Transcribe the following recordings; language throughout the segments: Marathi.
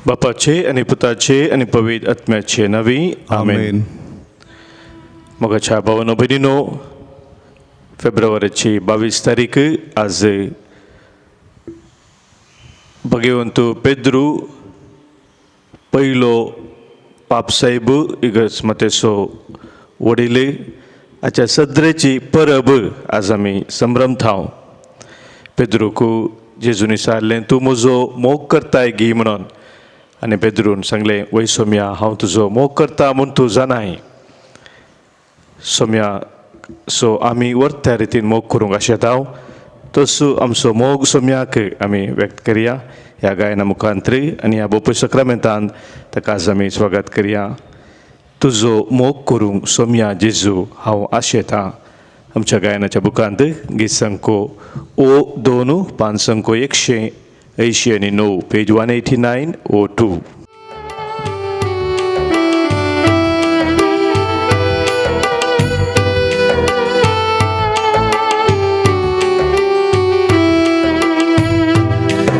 बापाचे आणि पुताचे आणि पवित्र आत्म्याचे नावी आमेन. मोगाच्या भावांनो भगिनींनो, फेब्रुवारीची 22 तारीख आज भगवंतू पेद्रू पयलो पापसाहेब इगर्ज मतेसो वडिले आजच्या सदरेची परब आज आमी संभ्रमथाव. पेद्रूक जेजून सारलें तूं म्हजो मोग करताय गी म्हणून, आनी पेद्रून सांगलें वय सोम्या हांव तुजो मोग करता म्हूण तूं जाणाय. सोम्या सो आमी वर्त त्या रितीन मोग करूंक आशेताव. तसो आमचो मोग सोम्याक आमी व्यक्त करया ह्या गायना मुखांतरी, आनी ह्या बोपय सक्रामेंतान ताका आज आमी स्वागत करया. तुजो मोग करूंक सोम्या जेजू हांव आशेतां. आमच्या गायनाच्या बुकांत गीत संको O2 पान संको 189 पेज 189 O2.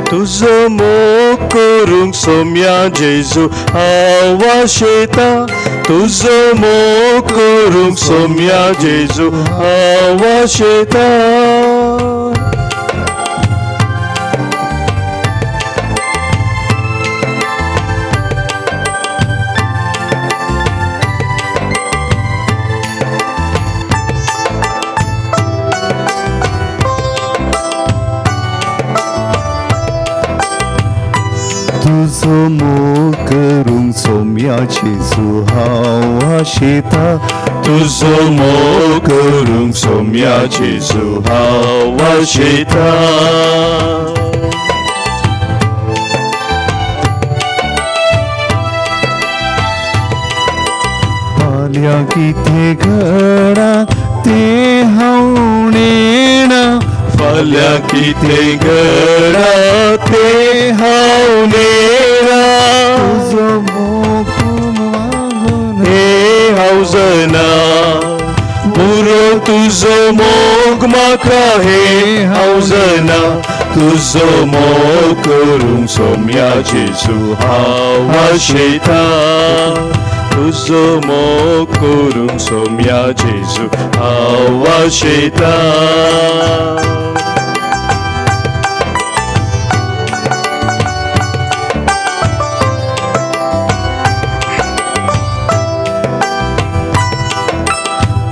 तुजो मोग करूंक सोम्या जेजू हांव आशेतां. तुजो मोग करूंक सोम्या जेजू हांव आशेतां. तुजो मोग करूंक सोम्या जेजू हांव आशेतां. तुजो मोग करूंक सोम्या जेजू हांव आशेतां. फाल्यां कितें घडा तें हांव नेणा. फाल्यां कितें घडा तें हांव नेणा. तुजो मोग मागून हे हांव जाणा. पुरो तुजो मोग म्हाका हे हांव जाणा. तुजो मोग करूंक सोम्या जेजू हांव आशेतां. तुजो मोग करूंक सोम्या जेजू हांव आशेतां.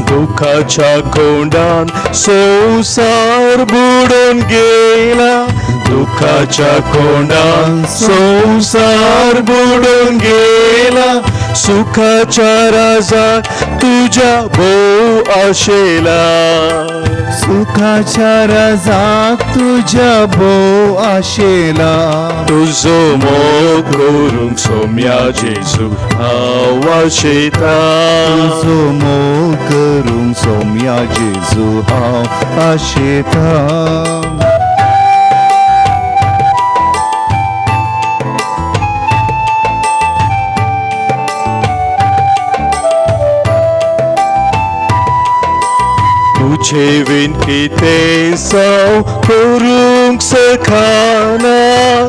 दुखाच्या कोंडान संसार बुडून गेला. दुखाच्या कोंडान संसार बुडून गेला. सुखाच्या राजाक तुझ्या भोव आशेला. सुखाच्या राजाक तुज्या भोव आशेला. तुजो मोग करूंक सोम्या जेजू हांव आशेतां. तुजो मोग करूंक सोम्या जेजू हांव आशेतां. तुझे विन कितें साव करूंक सखाना.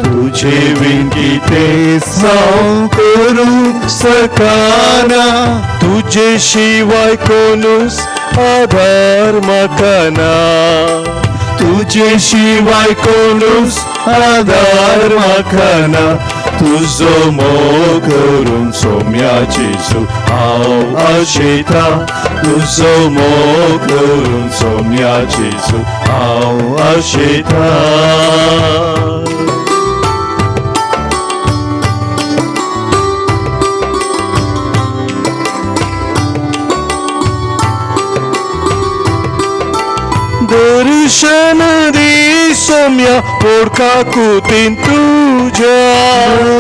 तुझे विन कितें साव करूंक सखाना. तुझे शिवाय कोणूच आधार म्हाका ना. तुझे शिवाय कोणूच आधार म्हाका ना. तुजो मोग करूंक सोम्या जेजू हांव आशेतां. तुजो मोग करूंक सोम्या जेजू हांव आशेतां. दर्शन दी सोम्या पोडका कुतीन तुज्या.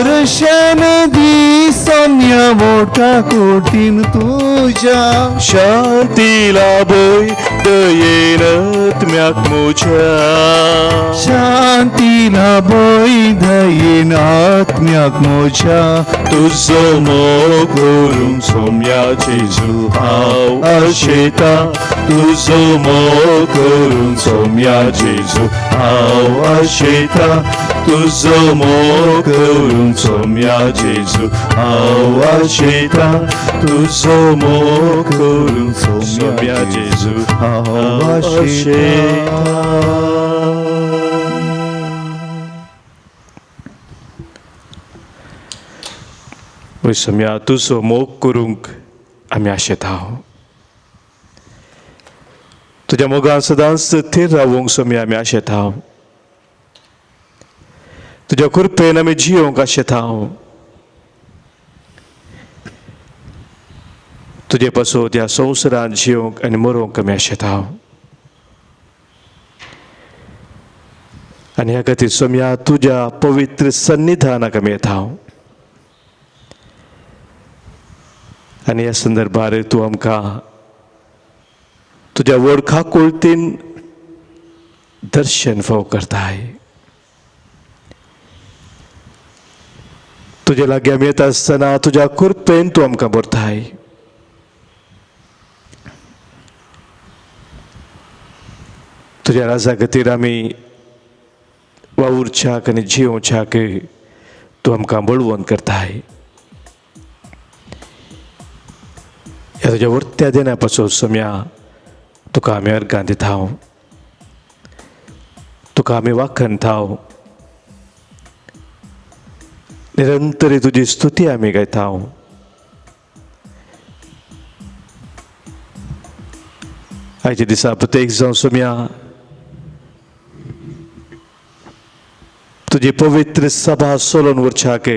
दर्शन दी सोम्या मोठा कोटीन तुज्या. शांती लाभय दयेन आत्म्याक म्हज्या. शांती लाभय दयेन आत्म्याक म्हज्या. तुजो मोग करूंक सोम्या जेजू हांव आशेतां. तुजो मोग करूंक सोम्या जेजू हांव आशेतां. तुझो मोग करून सोम्या जेजू हांव आशेता तुझो मोग करून सोम्या जेजू हांव आशेता. वय सोम्या तुझो मोग करूंक आमी आशेता. तुज्या मोगान सदांच थीर रावूंक सोम्या आमी आशेता. तुज्या कृपेन आमी जियोंक आशेता. तुजे पासून ह्या संवसारांत जियोंक आनी मरोंक आमी आशेता. आनी ह्या खातीर सोम्या तुज्या पवित्र सन्निधानाक आमी येता. आनी ह्या संदर्भार तूं आमकां तुज्या वळखा कुळतीन दर्शन फाव करताय. तुजे लागीं आमी येता आसतना तुज्या कृपेन तूं आमकां भरताय. तुज्या राजा खातीर आमी वावुरच्याक आनी जियोवच्याक तूं आमकां बळवंत करताय. ह्या तुज्या वर्त्या देना पासून सोम्या तुका आमी अर्गां दिता. तुका आमी वाखणता. निरंतरी तुजी स्तुती आमी गायता. आयच्या दिसा प्रत्येक जावन सोम्या तुजी पवित्र सभा सोलोन व्हरच्याक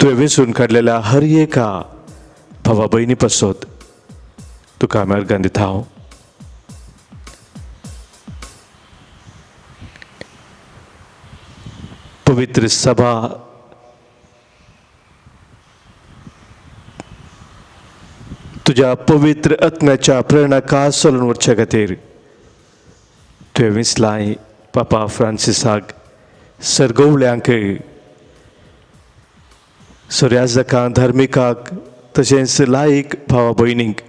तुवें वेंचून काडलेल्या हर एका भावा भयणी पासून तुका आमी अर्गां दिता. पवित्र सभा तुज्या पवित्र आत्म्याच्या प्रेरणाका सोलून व्हरचे खातीर तुवें विसलाय पापा फ्रांसिसाक, सरगवळ्यांक, सुर्याजकांक, धार्मिकाक, तशेंच लायक भावा भयणींक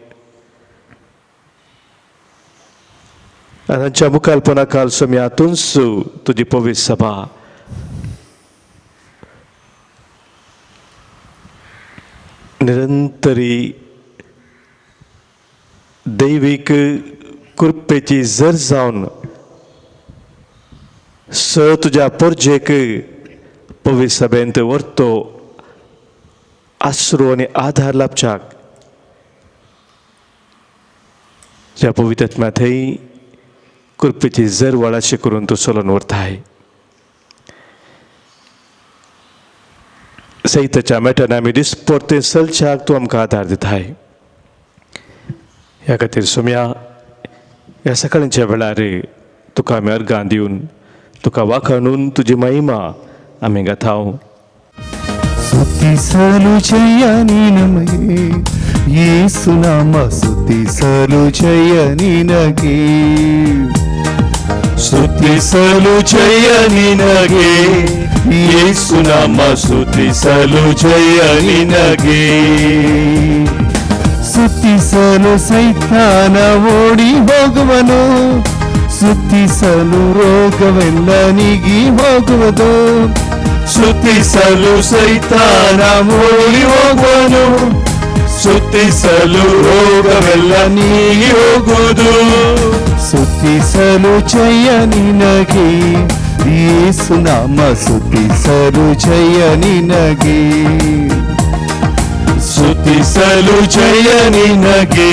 आनी तांच्या मुखालपणा काल सोम्या हातूंच तुजी पवित्र सभा निरंतरी दैवीक कृपेची जर जावन तुज्या पोरजेक पवित्र सभेंत व्हरतो आसरो आनी आधार लाभच्याक ज्या पवित्र आत्म्या थंय कृपेची जर वळाशी करून तूं चलोवन व्हरताय. सैताच्या मेटान आमी दिसपरते चलच्याक तूं आमकां आदार दिताय. ह्या खातीर सोम्या ह्या सकाळच्या वेळार तुका आमी अर्गां दिवन तुका वाखाणून तुजी महिमा आमी गाता. స్తుతిసలు చేయని నమగే యేసునామ స్తుతిసలు చేయని నగే స్తుతిసలు చేయని నగే యేసునామ స్తుతిసలు చేయని నగే స్తుతిಸಲು ಸೈತಾನ ಓಡಿ ಹೋಗುವನು ಸ್ತುತಿಸಲು ರೋಗವೆಲ್ಲ ನೀಗಿ ಹೋಗುವುದು ಸ್ತುತಿಸಲು ಸೈತಾನ ಓಡಿ ಹೋಗುವನು ಸ್ತುತಿಸಲು ರೋಗವೆಲ್ಲ ನೀಗಿ ಹೋಗುವುದು ಸ್ತುತಿಸಲು ಜಯ ನಿನಗೆ ಯೇಸುನಾಮ ಸ್ತುತಿಸಲು ಜಯ ನಿನಗೆ ಸ್ತುತಿಸಲು ಜಯ ನಿನಗೆ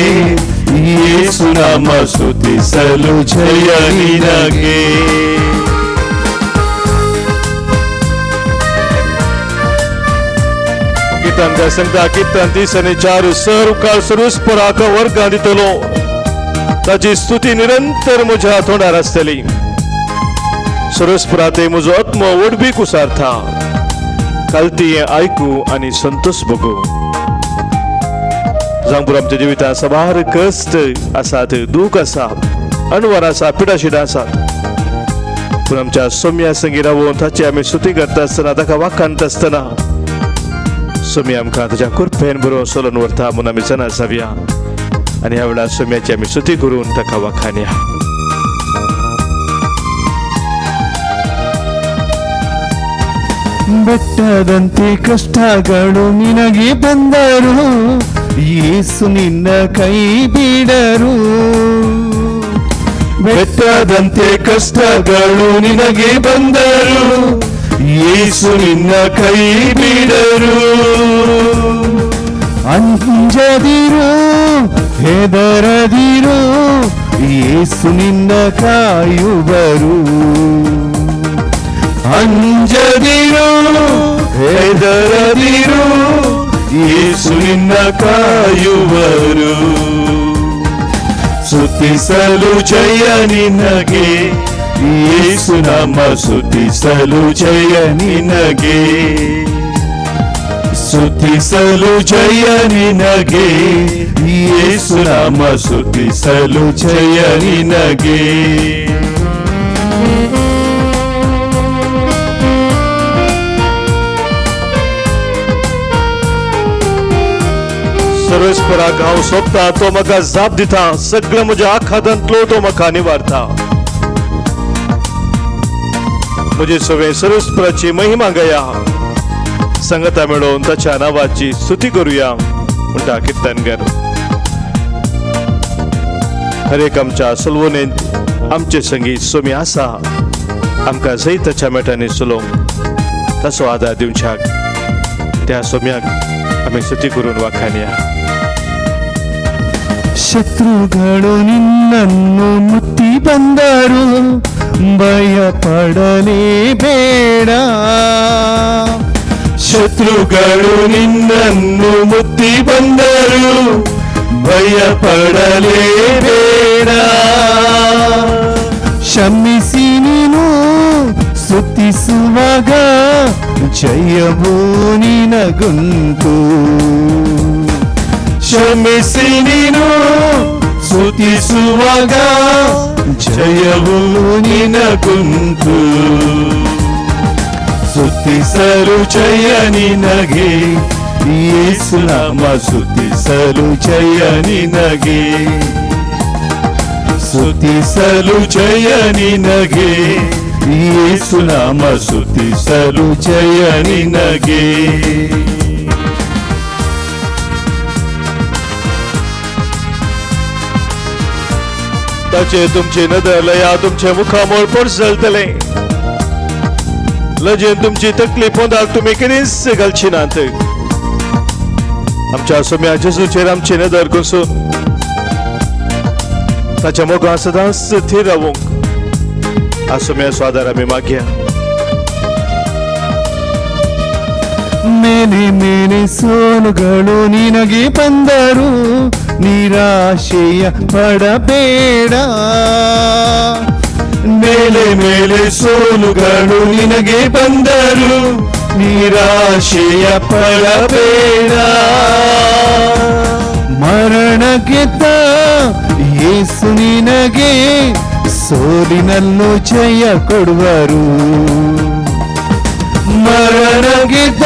ಯೇಸುನಾಮ ಸ್ತುತಿಸಲು ಜಯ ನಿನಗೆ कीर्तन का संख्या कीर्तन 34 सर्वकाळ सर्वस्पराक वर्गां दितलो ताची स्तुती निरंतर म्हज्या तोंडार आसतली सर्वस्पराते म्हजो आत्मो वडबी कुसारता कालती आयकू आनी संतोष भोगू जांपूर आमच्या जिवितांत सबार कश्ट आसात दूख आसा अणवार आसा पिडाशिडां आसात पूण आमच्या सोम्या संगी रावून ताची आमी स्तुती करता आसतना ताका वाखाणटा आसतना सोम्या आमकां तुज्या कृपेन बरो चलोवन व्हरता म्हूण आमी जाणा जावया आनी ह्या वेळार सोम्याची आमी स्तुती करून ताका वाखाणया. ಬೆಟ್ಟದಂತೆ ಕಷ್ಟಗಳು ನಿನಗೆ ಬಂದರು ಯೇಸು ನಿನ್ನ ಕೈ ಬಿಡರು. ಬೆಟ್ಟದಂತೆ ಕಷ್ಟಗಳು ನಿನಗೆ ಬಂದರು ಯೇಸು ನಿನ್ನ ಕೈ ಬಿಡರು. ಅಂಜದಿರು, ಹೆದರದಿರು, ಯೇಸು ನಿನ್ನ ಕಾಯುವರು. ಅಂಜದಿರು, ಹೆದರದಿರು, ಯೇಸು ನಿನ್ನ ಕಾಯುವರು. ಸ್ತುತಿಸಲು ಜಯ ನಿನಗೆ, ಯೇಸು ನಾಮ ಸ್ತುತಿಸಲು ಜಯ ನಿನಗೆ. ಸ್ತುತಿಸಲು ಜಯ ನಿನಗೆ, ಯೇಸು ನಾಮ ಸ್ತುತಿಸಲು ಜಯ ನಿನಗೆ. सर्वेस्परा गाव सोपता तो म्हाका जाप दिता, सगळें म्हज्या आखांतांतलो तो म्हाका निवारता. म्हजे सगळे सर्वेस्पराची महिमा गया, संगता मेळोवन ताच्या नांवाची स्तुती करुया म्हणटा किर्तनकार. हर एक आमच्या सलवणेंत आमचे संगीत सोमी आसा, आमकां जय ताच्या मेटांनी चलोवंक ताचो आदार दिवच्याक त्या सोम्याक आमी स्तुती करून वाखाणया. ಶತ್ರುಗಳು ನಿನ್ನನ್ನು ಮುತ್ತಿ ಬಂದರು ಭಯಪಡಲೇಬೇಡ. ಶತ್ರುಗಳು ನಿನ್ನನ್ನು ಮುತ್ತಿ ಬಂದರು ಭಯಪಡಲೇಬೇಡ. ಕ್ಷಮಿಸಿ ನೀನು ಸ್ತುತಿಸುವಾಗ ಜಯವು ನಿನಗುಂಟು. ಕ್ಷಮಿಸಿ ನೀನು ಸ್ತುತಿಸುವಾಗ ಜಯವು ನಿನಗುಂಟು. ಸ್ತುತಿಸಲು ಜಯ ನಿನಗೆ, ಯೇಸು ನಾಮ ಸ್ತುತಿಸಲು ಜಯ ನಿನಗೆ. ಸ್ತುತಿಸಲು ಜಯ ನಿನಗೆ, ಯೇಸು ನಾಮ ಸ್ತುತಿಸಲು ಜಯ ನಿನಗೆ. ताचे तुमचे नदर लया तुमचे मुखामोळ पडसलतले. लजेन तुमची तकलीफ होंदाक तुमी कितेंच घालची नात. आमच्या सोम्या जेजूचेर आमची नदर कसून ताच्या मोगान सदांच स्थिर रावूंक आ सोम्याचो आदार आमी मागया. ಮೇಲೆ ಮೇಲೆ ಸೋಲುಗಳು ನಿನಗೆ ಬಂದರು ನಿರಾಶೆಯ ಪಡಬೇಡ. ಮೇಲೆ ಮೇಲೆ ಸೋಲುಗಳು ನಿನಗೆ ಬಂದರು ನಿರಾಶೆಯ ಪಡಬೇಡ. ಮರಣ ಗೆದ್ದ ಯೇಸು ನಿನಗೆ ಸೋಲಿನಲ್ಲೂ ಜಯ ಕೊಡುವರು. ಮರಣ ಗೆದ್ದ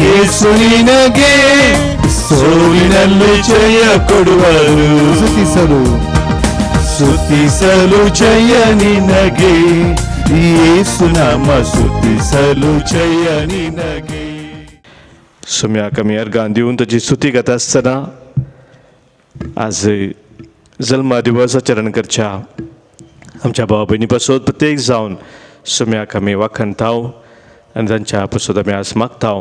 ಯೇಸು ನಿನಗೆ ಸೋಲಿನಲ್ಲಿ ಜಯ ಕೊಡುವರು. ಸ್ತುತಿಸಲು ಸ್ತುತಿಸಲು ಜಯ ನಿನಗೆ, ಯೇಸು ನಾಮ ಸ್ತುತಿಸಲು ಜಯ ನಿನಗೆ. सोम्याक आमी अर्गां दिवन ताची स्तुती करता आसतना आज जल्मा दिवस आचरण करच्या आमच्या भाव भयणी पासत प्रत्येक जावन सोम्याक आमी वाखणताव आनी तांच्या पासत आमी आज मागताव.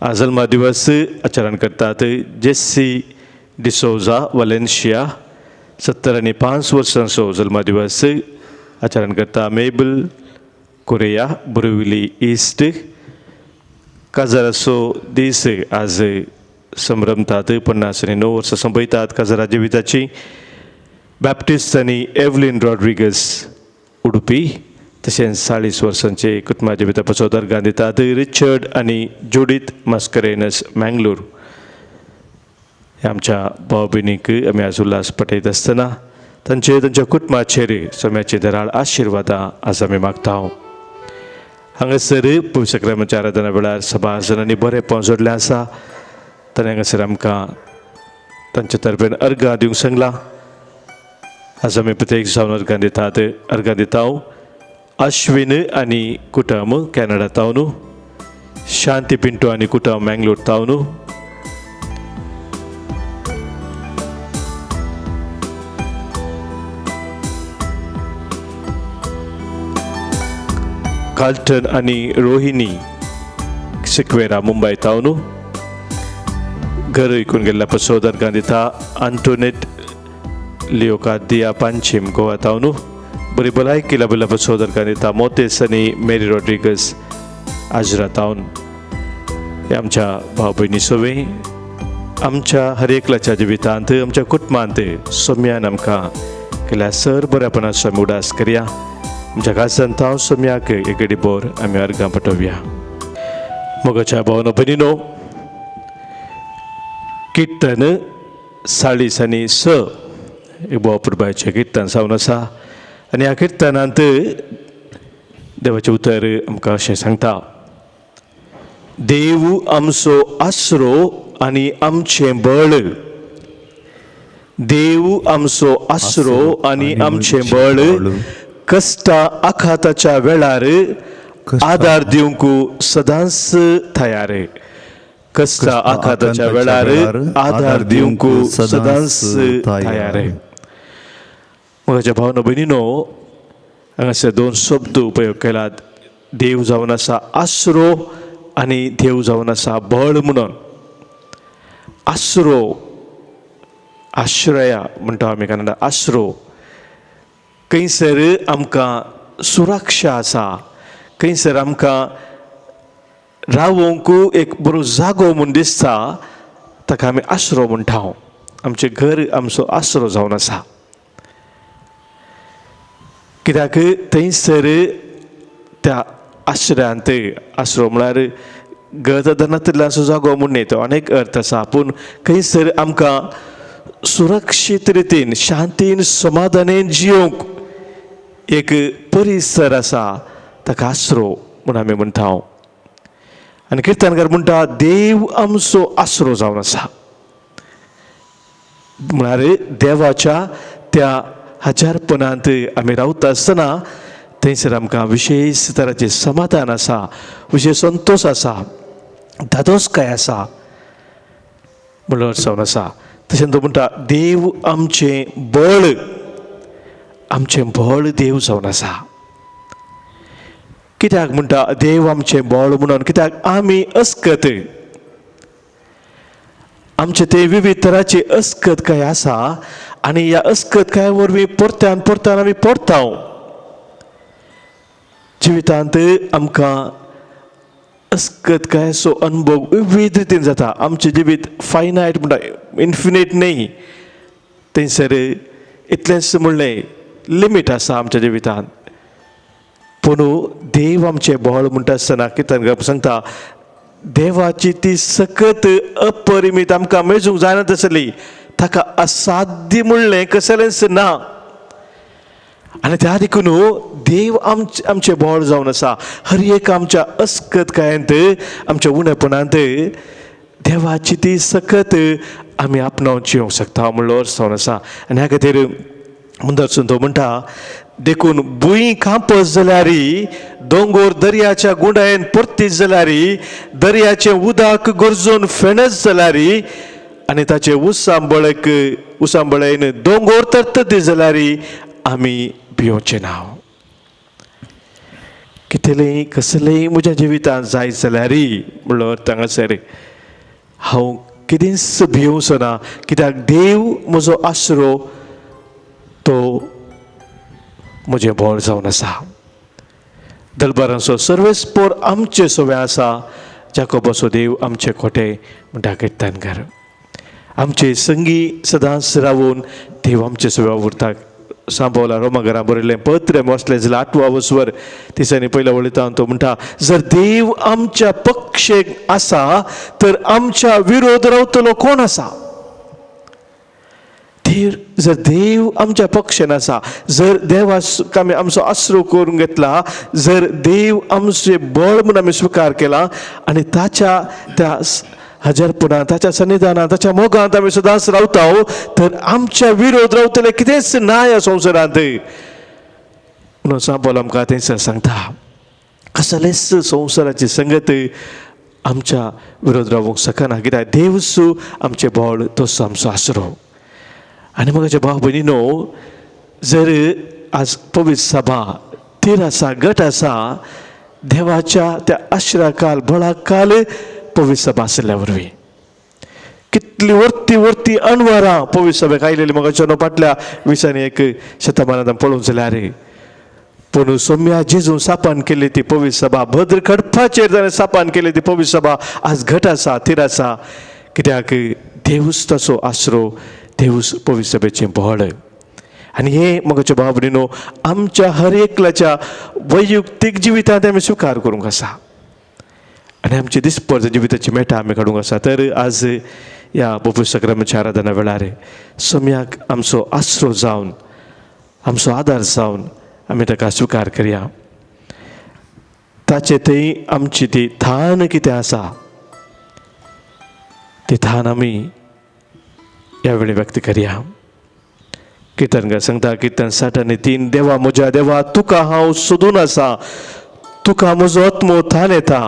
आज जल्मा दिवस आचरण करतात जेसी डिसोजा वालेन्शिया 75 वर्सांचो जल्मा दिवस आचरण करता. मेबल कोरिया बोरिवली ईस्ट काजाराचो दीस आज संभ्रमतात. 59 वर्सां संपयतात काजारा जिविताची. बॅप्टिस्ट आनी एवलिन रॉड्रिगस उडुपी तशेंच 40 वर्सांचे कुटुंबा जिविता पासत अर्गां दितात. रिचर्ड आनी जुडीथ मास्करेनस मँगलोर ह्या आमच्या भाव भयणीक आमी आज उल्हास पटयत आसतना तांच्या कुटुंबाचेर सोम्याची दराळ आशिर्वादां आज आमी मागताव. हांगासर पवित्र सक्रामेंताच्या आराधना वेळार सभाजनांनी बरेंपण जोडलें आसा. ताणें हांगासर आमकां तांचे तर्फेन अर्गां दिवंक सांगलां. आज आमी प्रत्येक जावन अर्गां दितात. अर्गां दिताव अश्विन आनी कुटुंब कॅनडा तावन शांती पिंटू आनी कुटुंब मंगळूर तावन कार्ल्टन आनी रोहिणी सिक्वेरा मुंबई तावन घर इकून गेल्ल्या पसोदरकां दिता आंटोनेट लिओकादिया पांचीम गोवा तावन बरी भलायकी लाभिल्ल्या पसोदरकां दिता मोतेस आनी मेरी रॉड्रिगस आजरा तावन हे आमच्या भाव भयणी सोवे आमच्या हर एकल्याच्या जिवितांत आमच्या कुटुंबांत सोम्यान आमकां केल्या सर बऱ्यापणाचो आमी उडास करया. आमच्या काळजांत हांव सोम्याक एक घडी बोर आमी अर्गां पटोवया. मोगाच्या भावनो भयणीनो, किर्तन 40 आनी 6 एक बोव पुरबायचें किर्तन जावन आसा आनी ह्या किर्तनांत देवाचें उतर आमकां अशें सांगता. देव आमचो आसरो आनी आमचें बळ, देव आमचो आसरो आनी आमचें बळ, कश्टां आखाताच्या वेळार आदार दिवंक सदांच तयार. कश्टां आखाताच्या वेळार आदार दिवंक सदांच तयार. म्हज्या भावनो भयणीनो, हांगासर 2 शब्द उपयोग केलात. देव जावन आसा आसरो आनी देव जावन आसा बळ म्हणून. आसरो, आश्रया म्हणटा आमी कन्नडा आसरो. खंयसर आमकां सुरक्षा आसा, खंयसर आमकां रावूंक एक बरो जागो म्हूण दिसता, ताका आमी आसरो म्हणटा. आमचें घर आमचो आसरो जावन आसा. कित्याक थंयसर त्या आश्रयांत, आसरो म्हळ्यार गळधनांतल्याचो जागो म्हूण न्ही, तो अनेक अर्थ आसा, पूण खंयसर आमकां सुरक्षीत रितीन शांतीन समाधानान जियोंक एक परिसर आसा, ताका आसरो म्हूण आमी म्हणटा. आनी किर्तनकार म्हणटा देव आमचो आसरो जावन आसा. म्हळ्यार देवाच्या त्या हजारपणांत आमी रावता आसतना थंयसर आमकां विशेश तराचें समाधान आसा, विशेश संतोश आसा, धादोसकाय आसा म्हणून जावन आसा. तशें तो म्हणटा देव आमचें बळ, आमचें बळ देव जावन आसा. कित्याक म्हणटा देव आमचें बळ म्हणून? कित्याक आमी अस्कत, आमचे ते विविध तरांची अस्कतकाय आसा आनी ह्या अस्कतकाय वरवीं परत्यान परत्यान आमी पडटा. जिवितांत आमकां अस्कतकायचो अनुभव विविध रितीन जाता. आमचें जिवीत फायनायट म्हणटा, इन्फिनीट न्ही. थंयसर इतलेंच म्हणलें लिमीट आसा आमच्या जिवितांत. पूण देव आमचें बळ म्हणटा आसतना किर्तनकार सांगता देवाची ती सकत अपरिमीत आमकां मेजूंक जायना तसली, ताका असाध्य म्हणलें कसलेंच ना. आनी त्या देखून देव आमचें बळ जावन आसा. हर एक आमच्या अस्कतकायेंत, आमच्या उणेपणांत देवाची ती सकत आमी आपणावन जियोंक शकता म्हणलो अर्थ जावन आसा. आनी ह्या खातीर मुंदरसून तो म्हणटा देखून भुंय कांपस जाल्यारी, दोंगर दर्याच्या गुंडायेन परतीत जाल्यारी, दर्याचें उदक गरजून फेणत जाल्यारी आनी ताचे उसांबळेन दोंगर तरतत जाल्यारी आमी भिवचें ना. कितलेंय कसलेंय म्हज्या जिवितांत जायत जाल्यारी म्हणलो अर्थ हांगासर हांव कितेंच भिवचो ना. कित्याक देव म्हजो आसरो, तो म्हजें बळ जावन आसा. दलबारांचो सर्वेस्पोर आमचे सोवे आसा, जाकोबाचो देव आमचे खोटे म्हणटा किर्तनकार. आमचे संगी सदांच रावून देव आमचे सोवे उरता. सांबावला रोमाघरां बरयलें पत्र वचलें जाल्यार 8वा वसवर दिसांनी पयल्या वळीत तो म्हणटा जर देव आमच्या पक्षेक आसा तर आमच्या विरोध रावतलो कोण आसा. जर देव आमच्या पक्षान आसा, जर देवाक आमी आमचो आसरो करून घेतला, जर देव आमचे बळ म्हणून आमी स्विकार केला आनी ताच्या त्या हजरपणांत, ताच्या सन्निधानांत, ताच्या मोगांत आमी सदांच रावता, तर आमच्या विरोध रावतले कितेंच ना ह्या संवसारांत. म्हणून सांपल आमकां थंयसर सांगता कसलेच संवसाराची संगत आमच्या विरोध रावूंक शकना कित्याक देवसू आमचे बोळ तोच आमचो आसरो. आनी म्हाज्या भाव भयणीनो, जर आज पवित्र सभा तीर आसा, गट आसा, देवाच्या त्या आश्रयाकाल बळाकाल पवित्र सभा आसल्या वरवीं कितली वर्ती अणवरां पवित्र सभेक आयलेली म्हाका फाटल्या 20 शतमानांत पळोवंक जाल्यार. पूण सौम्या जेजून स्थापन केली ती पवित्र सभा, भद्र खडपाचेर ताणें स्थापन केली ती पवित्र सभा आज घट आसा, तीर आसा, कित्याक देवूच ताचो आसरो, देवूच पवित्र सभेचें बोळ. आनी हे म्हाका भाव भयणीनो, आमच्या हर एकल्याच्या वैयक्तीक जिवितांत आमी स्विकार करूंक आसा आनी आमची दिसपरत जिविताची मेटां आमी काडूंक आसा. तर आज ह्या पवित्र सक्रामेंताच्या आराधना वेळार सौम्याक आमचो आसरो जावन, आमचो आदार जावन आमी ताका स्विकार करया. ताचे थंय आमची ती थान कितें आसा ती थान आमी ह्या वेळी व्यक्त करया. किर्तनकार सांगता, किर्तन 60:3, देवा म्हज्या देवा तुका हांव सोदून आसा, तुका म्हजो आत्मो थान येता,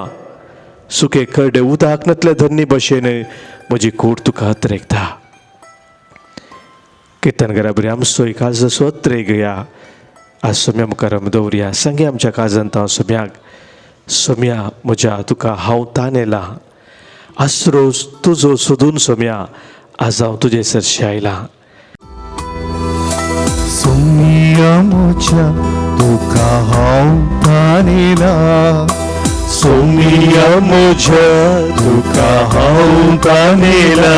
सुके खडे उदक नतले धरणी भशेन म्हजी कूड तुका हत्रेकता. किर्तनकारा बरी आमचो एक काजसो हत्रेक या आज सौम्या मुखार आमी दवरया. सांगे आमच्या काजांत हांव सौम्याक, सौम्या म्हज्या तुका हांव थान येला, आसरो तुजो सोदून सौम्या आज हांव तुजे सरशी आयला. सौम्या म्हज्या तुका हांव थान येला, सौम्या म्हज्या तुका हांव थान येला,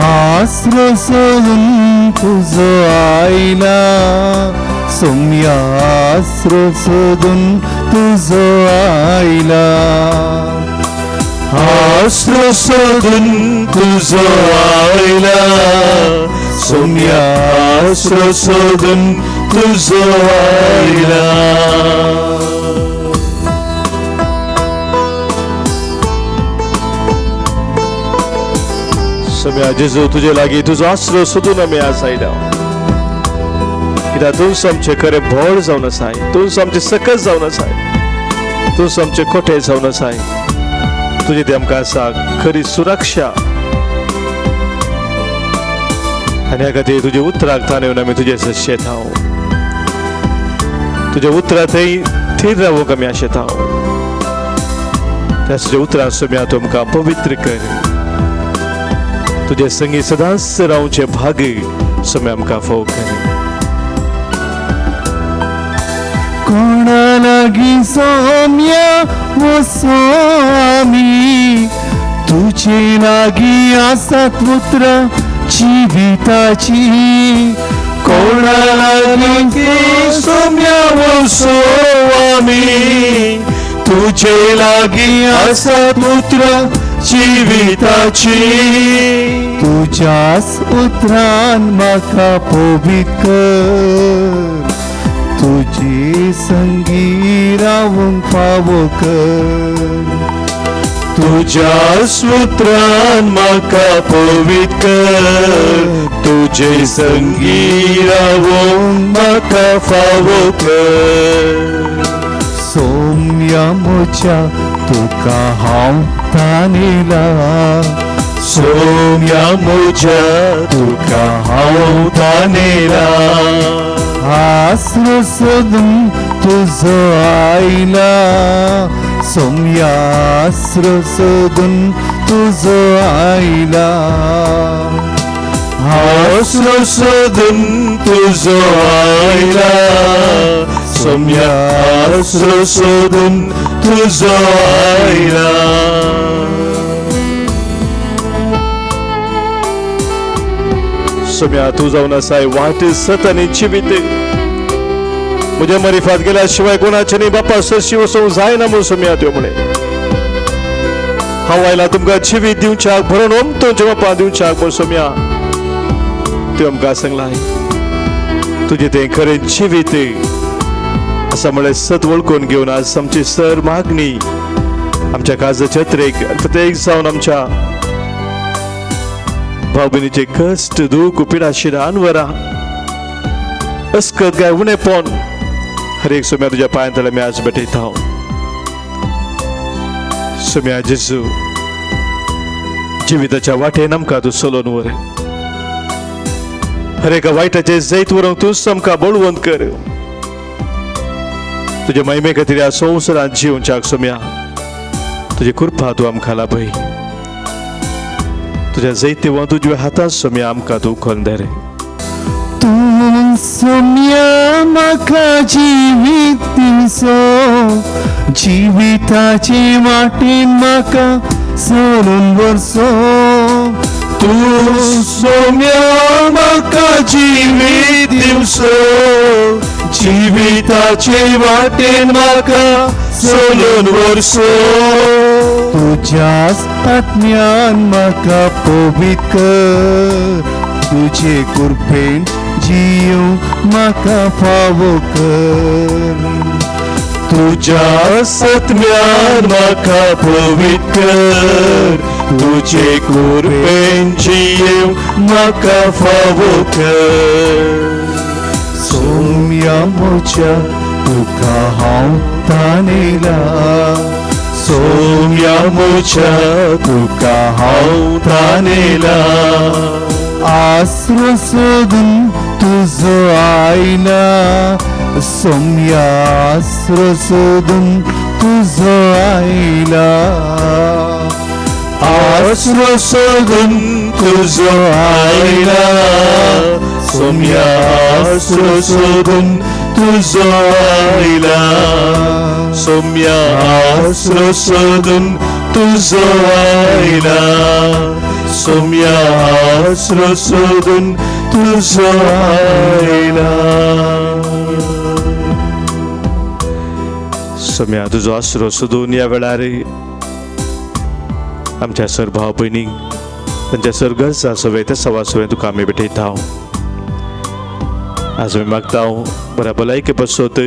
आसरो सोदून तुजो आयला, सौम्या आसरो सोदून तुजो आयला, आसरो सोदून तुजो आयला, सौम्या आसरो सोदून तुजो आयला. सौम्या जेजू तुजे लागीं तुजो आसरो सोदून आमी आज आयल्या, कित्याक तूंच आमचें खरें बोळ जावन आसाय, तूंच आमचें सकस जावन आसाय, तूंच आमचें कोठे जावन आसाय, तुजे ती आमकां आसा खरी सुरक्षा. आनी ह्या खातीर तुजे उतराक थान येवन आमी तुजे आशेत हांव, तुज्या उतरां थंय थीर रावूंक आमी आशेत हांव. त्या तुज्या उतरां सौम्या तूं आमकां पवित्र कर, तुजे संगी सदांच रावचे भाग सौम्या आमकां फोव कर. कोणा लागीं सौम्या वचो आमी, तुजे लागीं आसात उतरां जिविताची, कोणा लागीं सौम्या वचो आमी, तुजे लागीं आसात उतरां जिविताची, तुज्याच उतरान म्हाका पवित्र कर, तुजे संगी रावूंक फावो कर, तुज्याच उतरान म्हाका पवित्र कर, तुजे संगी रावूंक म्हाका फावो कर. सौम्या म्हज्या तुका हांव थान येला, सौम्या म्हज्या तुका हांव थान येला, आसरो सोदून तुजो आयला, सौम्या आसरो सोदून तुजो आयला, आसरो सोदून तुजो आयला, सौम्या आसरो सोदून तुजो आयला. सौम्या तू जावन आसाय वाट सत आनी जिवीत, म्हज्या मरिफात गेल्या शिवाय कोणाचे न्ही बापा सरशी वचोंक जायना म्हूण सौम्या त्यो म्हणे. हांव आयला तुमकां जिवीत दिवच्याक, भरून ओमतोचे बापा दिवच्याक म्हूण सौम्या त्यो आमकां सांगलाय. तुजें तें खरें जिवीत आसा म्हळ्यार सत वळखून घेवन आज आमची सर मागणी आमच्या काजाच्या हत्रेक प्रत्येक जावन आमच्या भाव भयणीचे कश्ट, दूख, पिडा, शिरा, अनवरां अस्कत काय उणेपण हर एक सोम्या तुझ्या पायांतळा मी आज बैठे था सोम्या जेजू जिविताच्या वाटेन आमकां तूं चलोवन व्हर हर एका वायटाचे जैत व्हरोंक तूं आमकां बळवंत कर तुझ्या महिमे खातीर ह्या संवसारांत जिवच्याक सोम्या तुझी कृपा तूं आमकां लाभय तुझ्या जैतेवा तुज्या हातांत सोम्या आमकां तूं खोल दर तूं सोम्या म्हाका जिवीत दिवचो जिविताचे वाटेन म्हाका चलून व्हरचो तूं सोम्या म्हाका जिवीत दिवचो जिविताचे वाटेन म्हाका चलून व्हरचो तुज्याच आत्म्यान म्हाका पवित्र कर तुजे कृपेन जियो म्हाका फावो कर तुज्या आत्म्यान म्हाका पवित्र कर तुजे कृपेन जियो म्हाका फावो कर सोम्या म्हज्या तुका हांव ताणयला सोम्या म्हज्या तुका हांव ताणयला आसरो सोदून तुजो आयला सोम्या आसरो सोदून तुजो आयला आसरो सोदून तुजो आयला सोम्या आसरो सोदून तुजो आयला सोम्या आसरो सोदून तुजो आयला सोम्या आसरो सोदून तुजो आयला सोम्या तुजो आसरो सोदून ह्या वेळार आमच्या सर भाव भयणीक तांच्या सर्गर्सा सवय त्या सवा सवय तुका आमी भेटयता आज आमी मागता बऱ्या भलायके बसोत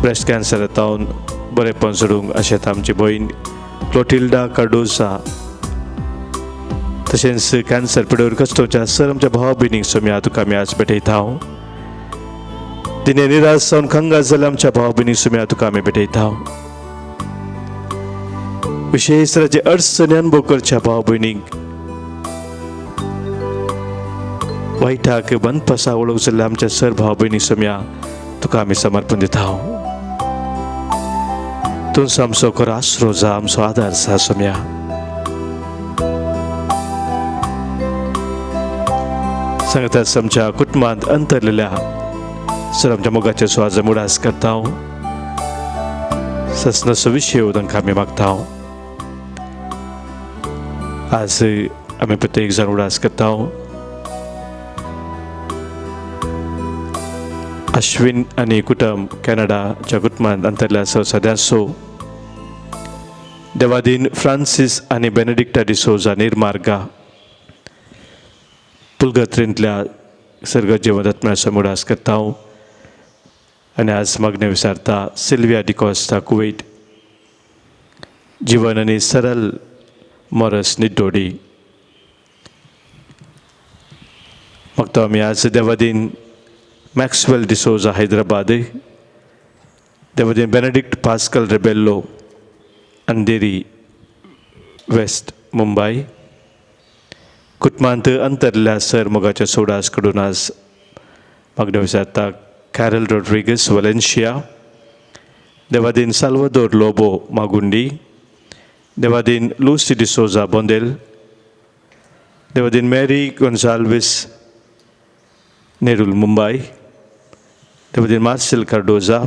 ब्रेस्ट कॅन्सर येतावन बरेपण सोडूंक अशें आमची भयण क्लोटिल्डा कार्डोजा तशेंच कॅन्सर पिडेर कश्टोवच्या सर आमच्या भावा भयणीक सोम्या तुका आमी आज भेटयता दिने निराश जावन खंगास जाल्या आमच्या भावा भयणीक सोम्या तुका आमी भेटयता विशेष तरेचे अडचणी अनुभव करच्या भाव भयणीक वायटाक बंद पसा वळख जाल्ल्या आमच्या सर भाव भयणीक सोम्या तुका आमी समर्पण दिता तूंच आमचो खरो आसरो जा आमचो आदार जा सोम्या सांगताच आमच्या कुटुंबांत अंतरलेल्या सर आमच्या मोगाचे सुवाज मुडास करता ससनसो विशय तांकां आमी मागता आज आमी प्रत्येक जाण उडास करता अश्विन आनी कुटुंब कॅनडाच्या कुटुंबांत अंतरल्या सदस्यो देवादीन फ्रांसीस आनी बेनेडिक्टा डिसोजा निर्मार्गा पुलगत्रेंतल्या सर्ग जिवनात्म्या समुडास करता आनी आज मागणे विचारता सिल्विया डिकॉस्टा कुवेट जीवन आनी सरल मोरस निड्डोडी मागता आमी आज देवादीन मॅक्सवेल डिसोजा हैदराबाद देवादीन Benedict Pascal Rebello Andheri west Mumbai कुटुंबांत अंतरल्या सर मोगाच्या सोडास कडून आज मागणे विचारता कॅरल रॉड्रिगस वलेन्शिया देवादीन साल्वादोर लोबो मागुंडी देवादीन लूसी डिसोजा बोंदेल देवादीन मेरी गोन्साल्विस नेरुल मुंबई देवादीन मार्सेल कार्डोजा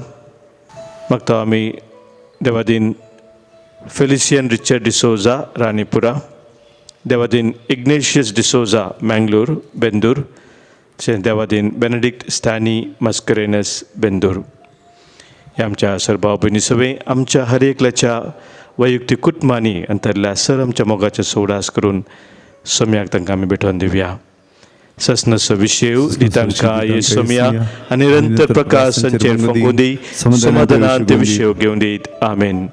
मागता आमी देवादीन फेलिसियन रिचर्ड डिसोजा रानीपुरा देवादीन इग्नेशियस डिसोजा मैंगलोर बेंदूर देवादीन बेनेडिक्ट स्टॅनी मस्करेनस बेंदूर ह्या आमच्या सरभाव भयणी सवे आमच्या हर एकल्याच्या वैयक्तीक कुटुंबांनी अंतरल्या सर आमच्या मोगाचे सोडास करून सोम्याक तांकां आमी भेटोवन दिवया ससनसो विशय तांकां ये सोम्या आनी निरंतर प्रकाश संचेर फुंकून दी समाधानांत ते विशय घेवन दीत आमेन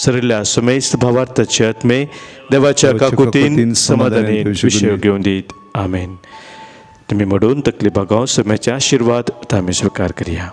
सरिल्ल्या सोमेस्त भावार्थाचे आत्मे देवाच्या काकुतीन समाधानीन विशय घेवन दीत आमेन तुम्ही म्हणून तकली बघाव सोम्याचे आशीर्वाद आमी स्वीकार करूया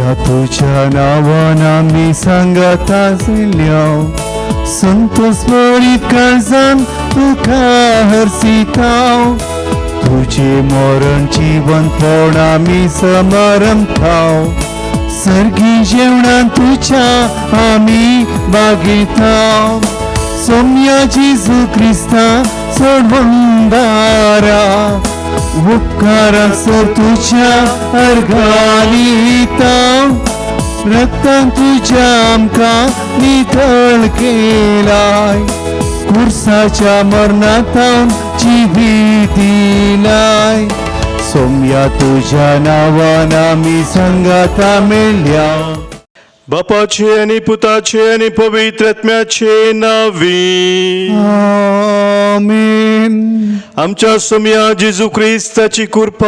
सोम्या तुझ्या नावान आमी सांगात आशिल्ल्या संतोष बळीत काळजान तुका हरसिताव तुझे मरण जीवनपण आमी समरमताव सर्गी जेवणान तुझ्या आमी बागेताव सोम्या जेजू क्रिस्ता सोडवंदारा उपकाराक सर तुझ्या अर्घालिता रक्तान तुझ्या आमकां नितळ केलाय कुर्साच्या मरणांतावन जिवीत दिलाय सोम्या तुझ्या नावान आमी सांगाता मेळ्या बापाचे आणि पुताचे आणि पवित्र आत्म्याचे नावी आमेन आमच्या सोम्या जेजू ख्रिस्ताची कृपा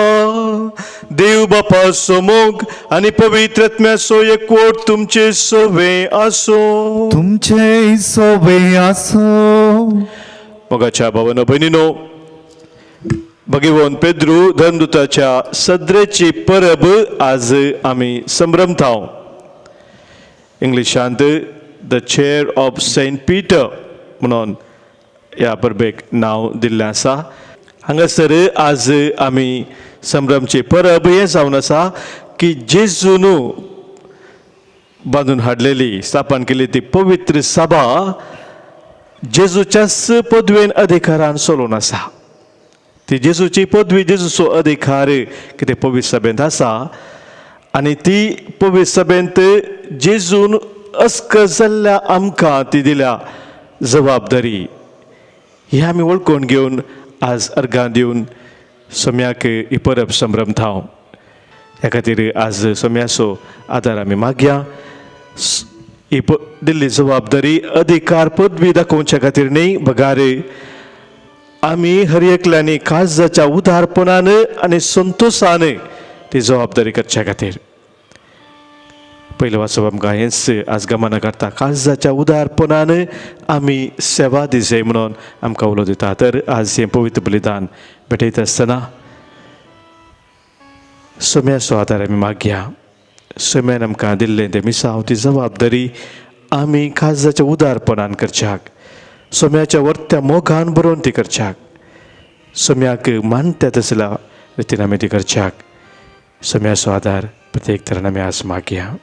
देव बापाचो मोग आणि पवित्र आत्म्याचो एकवट तुमचे सोबे आसो तुमचे सोबे आसो मोगाच्या भावानो भयणीनो भगवान पेद्रू धर्मदूताच्या सद्रेची परब आज आमी संभ्रमताव इंग्लिशांत the chair of Saint Peter म्हणून ह्या परबेक नांव दिल्लें आसा हांगासर आज आमी संभ्रमची परब हें जावन आसा की जेजून बांदून हाडलेली स्थापन केली ती पवित्र सभा जेजूच्याच पदवेन अधिकारान चलोवन आसा ती जेजूची पदवी जेजूचो अधिकार कितें पवित्र सभेंत आसा आनी ती पवित्र सभेंत जेजून अस्क जाल्ल्या आमकां ती दिल्या जबाबदारी ही आमी वळखून घेवन आज अर्गां दिवन सोम्याक ही परब संभ्रमताव ह्या खातीर आज सोम्याचो आदार आमी मागया ही दिल्ली जबाबदारी अधिकार पदवी दाखोवच्या खातीर न्ही बगार आमी हर एकल्यांनी काळजाच्या उदारपणान आनी संतोशान ती जबाबदारी करच्या खातीर पयलें वाचप आमकां हेंच आज गमना करता काळजाच्या उदारपणान आमी सेवा दिजे म्हणून आमकां उलो दिता तर आज हें पवित्र बलिदान भेटयता आसतना सोम्याचो आदार आमी मागया सोम्यान आमकां दिल्लें तें मिसांव ती जबाबदारी आमी काळजाच्या उदारपणान करच्याक सोम्याच्या वर्त्या मोगान बरोवन ती करच्याक सोम्याक मानता तसल्या रितीन आमी ती करच्याक सोम्याचो आदार प्रत्येक तरान आमी आज मागया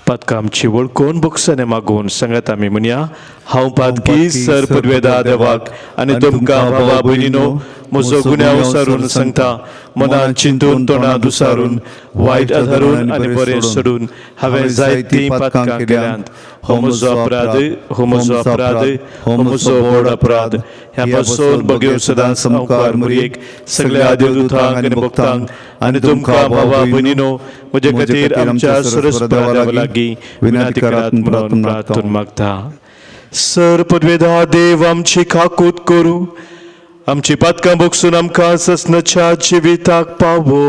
पातकां आमची वळखून बुक्सांनी मागून सांगात आमी म्हणया हांव पातकी सर पदवेदार देवाक आनी तुमकां भावा भयणीनो म्हजो गुन्यांव विसारून सांगता मनान चिंतून तोंडांत उसारून वायट आदारून आनी बरें सोडून हांवें जायतीं पातकां केल्यांत हो म्हजो अपराध हो म्हजो अपराध हो म्हजो व्हड अपराध ह्या पासून भगेव सदांच संकार मुरयेक सगळ्या देवदूतांक आनी भक्तांक आनी तुमकां भावा भयणीनो म्हजे खातीर आमच्या सरस्वता लागीं विनंती करात म्हणून प्रार्थना मागता सर पदवेदार देव आमची काकूत करूं आमची पातकां भोगसून आमकां ससनाच्या जिविताक पावो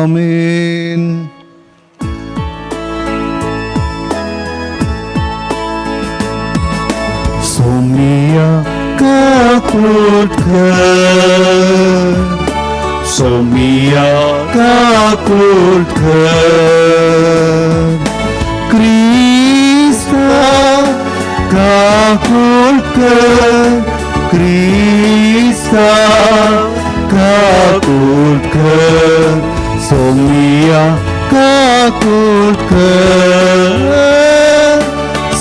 आमेन सोमिया काकूट कर सोमिया काकूट कर क्रिस्ता काकूट कर क्रिस्ता काकूट कर सोमिया काकूट कर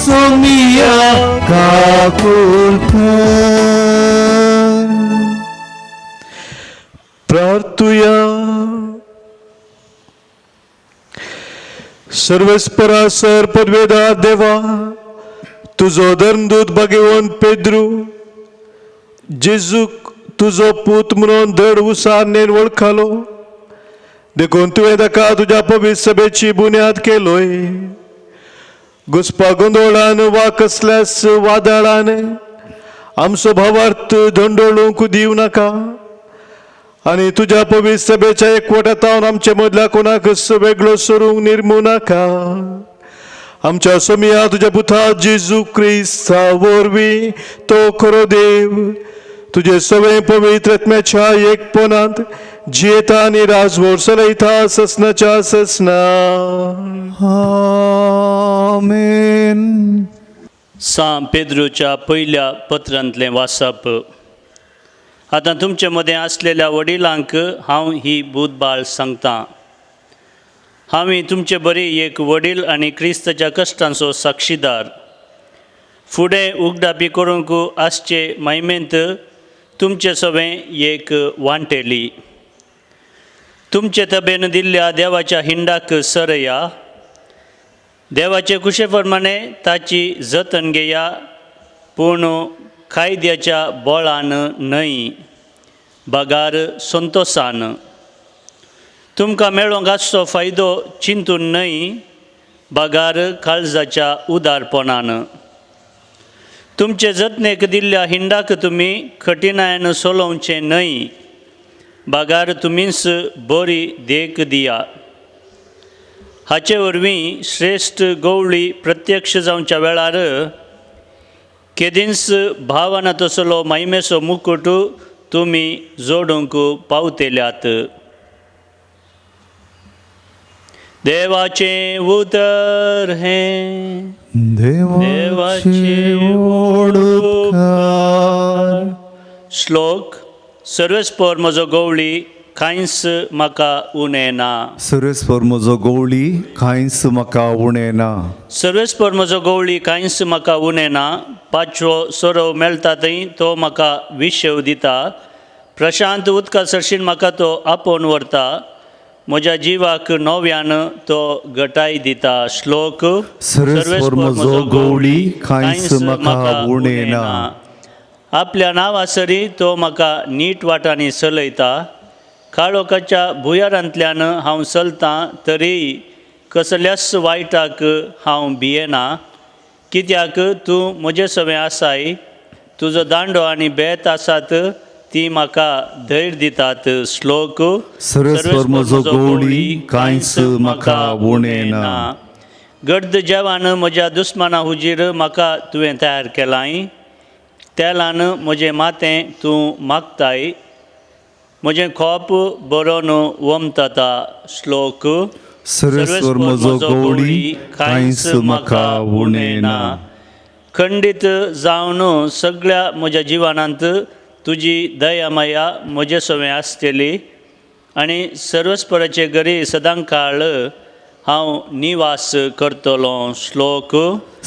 सोमिया काकूट कर प्रार्थुया सर्वेस्परासर पदवेदार देवा तुजो धर्मदूत भगवान पेद्रू जेजूक तुजो पूत म्हणून धड उसारनेन वळखलो देखून तुवें ताका तुज्या पवित्र सभेची बुन्याद केलोय घुसपा गोंदोळान वा कसल्याच वादळान आमचो भावार्थ धंडोळूंक दिवं नाका आनी तुज्या पवित्र सभेच्या एकवटांत आमचे मदल्या कोणाक वेगळो सोडूंक निर्मू नाका आमच्या सोमिया तुज्या पुता जेजू क्रिस्ता वरवीं तो खरो देव तुजे सगळे पवित्र आत्म्याच्या एकपणांत जियेता आनी राजवोर चलयता ससनाच्या ससना. आमेन. सां पेद्रूच्या पहिल्या पत्रांतलें वाचप. आतां तुमचे मदें आसलेल्या वडिलांक हांव ही बुधबाळ सांगतां. हांवें तुमचे बरी एक वडील आनी क्रिस्ताच्या कश्टांचो साक्षीदार. फुडें उगडापी करूंक आसचे महिमेंत तुमचे सवें एक वांटेली. तुमचे तबेन दिल्ल्या देवाच्या हिंडाक सरया. देवाचे कुशे प्रमाणे ताची जतन घेया, पूण कायद्याच्या बोळान न्हय, बागार संतोशान. तुमकां मेळोंक आसचो फायदो चिंतून न्हय, बागार काळजाच्या उदारपणान. तुमचे जतनेक दिल्ल्या हिंडाक तुमी कठिणायेन सोलोवचें न्हय, बागार तुमीच बरी देख दिया. हाचे वरवीं श्रेश्ठ गवळी प्रत्यक्ष जावच्या वेळार केदींस भावाना तसलो महिमेचो मुकुट तुमी जोडूंक पावतेल्यात. देवाचें उतर हें देवाचे ओडकार. श्लोक. सर्वेस्पर म्हजो गवळी कांयच म्हाका उणें ना. सर्वेस्पर म्हजो गवळी कांयच म्हाका उणें ना. सर्वेस्पर म्हजो गवळी कांयच म्हाका उणें ना. पांचवो सोरो मेळटा थंय तो म्हाका विशेव दिता. प्रशांत उदका सरशीन म्हाका तो आपोवन व्हरता. म्हज्या जिवाक नव्यान तो घटाय दिता. श्लोक. सर्वेस्पर म्हजो गवळी कांयच म्हाका उणें ना. आपल्या नांवासरी तो म्हाका नीट वाटांनी चलयता. काळोखाच्या भुंयारांतल्यान हांव चलतां तरी कसल्याच वायटाक हांव भियेना. कित्याक तूं म्हजे सवें आसाय. तुजो दांडो आनी बेत आसात ती म्हाका धैर्य दितात. श्लोक. सर्वेस्पर म्हजो गवळी कांयच म्हाका उणें ना. गर्द जेवान म्हज्या दुस्माना हुजीर म्हाका तुवें तयार केलाय. तेलान म्हजें मातें तूं मागताय. म्हजें खोप बरोवन वमतता. श्लोक. सर्वेस्पर म्हजो गवळी कांयच म्हाका उणें ना. खंडीत जावन सगळ्या म्हज्या जिवनांत तुजी दयामया म्हजे सवें आसतली आनी सर्वेस्पराचे घरी सदांकाळ हांव निवास करतलो. श्लोक.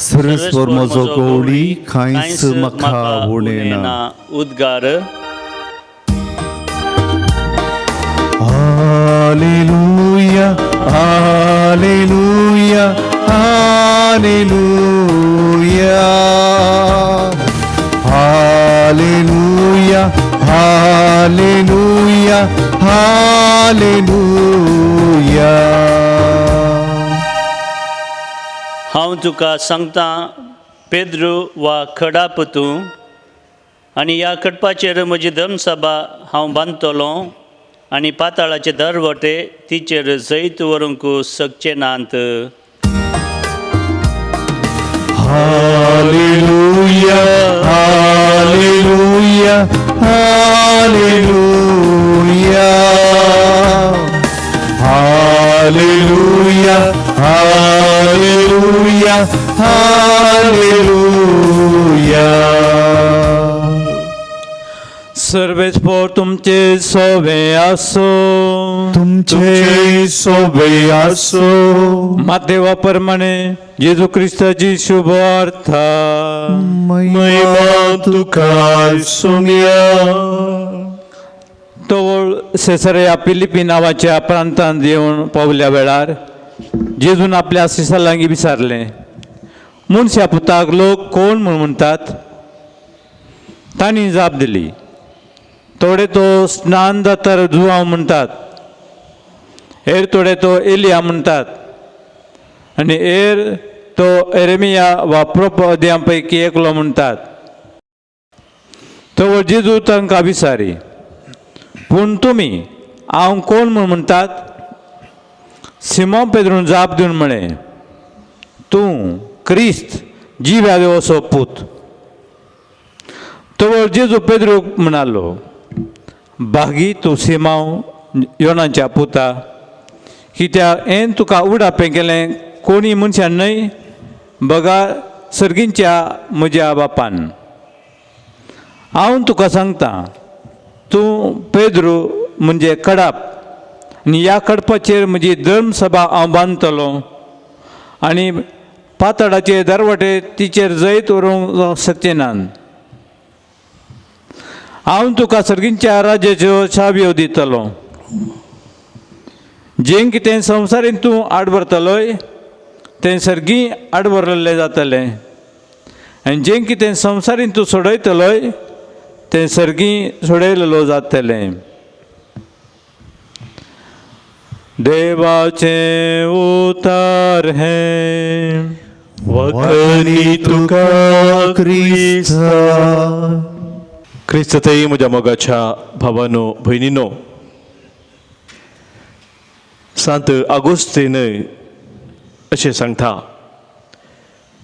सर्वेस्पर म्हजो गवळी कांयच म्हाका उणें ना. उद्गार. Hallelujah hallelujah hallelujah hallelujah hallelujah hallelujah. हांव तुका सांगतां पेद्रू वा खडाप तूं आनी ह्या खडपाचेर म्हजी धर्मसभा हांव बांदतलों आनी पाताळाचे दरवटे तिचेर जैत व्हरूंक शकचे नात. Hallelujah hallelujah hallelujah hallelujah hallelujah hallelujah. सर्वेस्पर तुमचे सोबे आसो. तुमचे सोबे आसो. मातेवा प्रमाणे जेजू क्रिस्ताची शुभ अर्था. महिमा तुका सोम्या. तवळ सेसरिया फिलिपी नावाच्या प्रांतांत येवन पावल्या वेळार जेजून आपल्या शिसालांगी विचारलें, मनशा पुताक लोक कोण म्हूण म्हणटात? तांणी जाप दिली, थोडे तो स्नान जातार जुवांव म्हणटात, हेर थोडे तो एलिया म्हणटात आनी हेर तो एरेमिया वा प्रोपद्यां पैकी एकलो म्हणटात. तो जेजू तांकां विचारी, पूण तुमी हांव कोण म्हूण म्हणटात? सिमोन पेद्रून जाप दिवन म्हळें, तूं क्रिस्त जिव्या देवाचो पूत. तो जेजू पेद्रूक म्हणालो, बागी तूं सिमांव योनाच्या पुता कित्याक हें तुका उडापें केलें कोणी मनशान न्हय बगा सर्गींच्या म्हज्या बापान. हांव तुका सांगता तूं पेद्रू म्हणजे कडाप आनी ह्या कडपाचेर म्हजी धर्मसभा हांव बांदतलो आनी पातळाचे दरवटे तिचेर जैत व्हरूंक शकचे नात. हांव तुका सर्गींच्या राज्याच्यो चाबयो दितलो. जें कितें संवसारीन तूं आडवरतलोय तें सर्गी आडवरलें जातलें आनी जें कितें संवसारीन तूं सोडयतलोय तें सर्गी सोडयलेलो जातलें. देवाचें उतार हें वखणी तुका क्रिस्ता. क्रिस्ततय म्हज्या मोगाच्या भावानो भयणीनो, सांत आगोस्तीन अशें सांगता,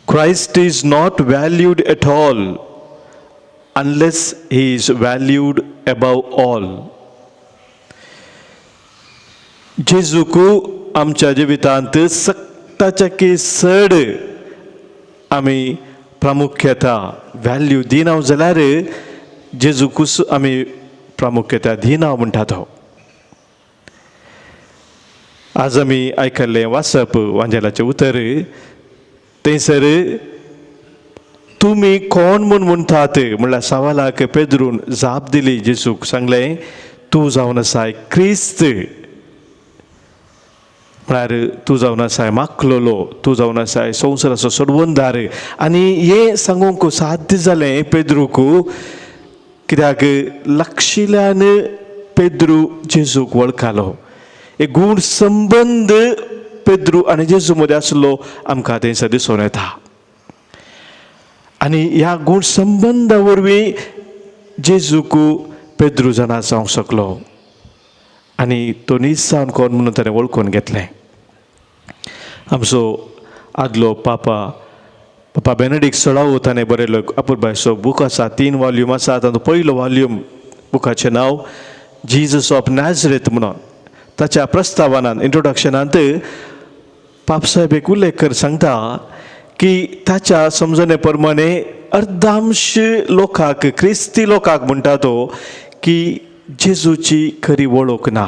Christ is not valued at all unless he is valued above all. जेजूक आमच्या जिवितांत सक्ताच्या चड आमी प्रामुख्यता व्हॅल्यू दिना जाल्यार जेजूकूच आमी प्रामुख्यता दिना म्हणटा तो. आज आमी आयकल्लें वाचप वांजेलाचें उतर थंयसर तुमी कोण म्हूण म्हणटात म्हणल्यार सवालाक पेद्रून जाप दिली. जेजूक सांगलें तूं जावन आसाय क्रिस्त, म्हळ्यार तूं जावन आसाय माखलोलो, तूं जावन आसाय संवसाराचो सोडवणदार. आनी हें सांगूंक साध्य जालें पेद्रूक कित्याक लागशिल्ल्यान पेद्रू जेजूक वळखालो. एक गूढ संबंद पेद्रू आनी जेजू मदें आसलो आमकां थंयसर दिसून येता. आनी ह्या गूढ संबंदा वरवीं जेजूक पेद्रू जाणा जावंक शकलो आनी तो नीज जावन कोण म्हणून ताणें वळखून घेतलें. आमचो आदलो पापा बेनेडिक्ट सळावो ताणें बरयलो अपुर्बायचो बूक आसा, 3 वॉल्यूम आसा. तातूंत पयलो वॉल्यूम बुकाचें नांव जिजस ऑफ नॅझरेथ म्हणून. ताच्या प्रस्तावनांत इंट्रोडक्शनांत पापसाहेब एक उल्लेख सांगता की ताच्या समजणे प्रमाणे अर्धांश लोकांक, क्रिस्ती लोकांक म्हणटा तो की जेजूची खरी वळख ना.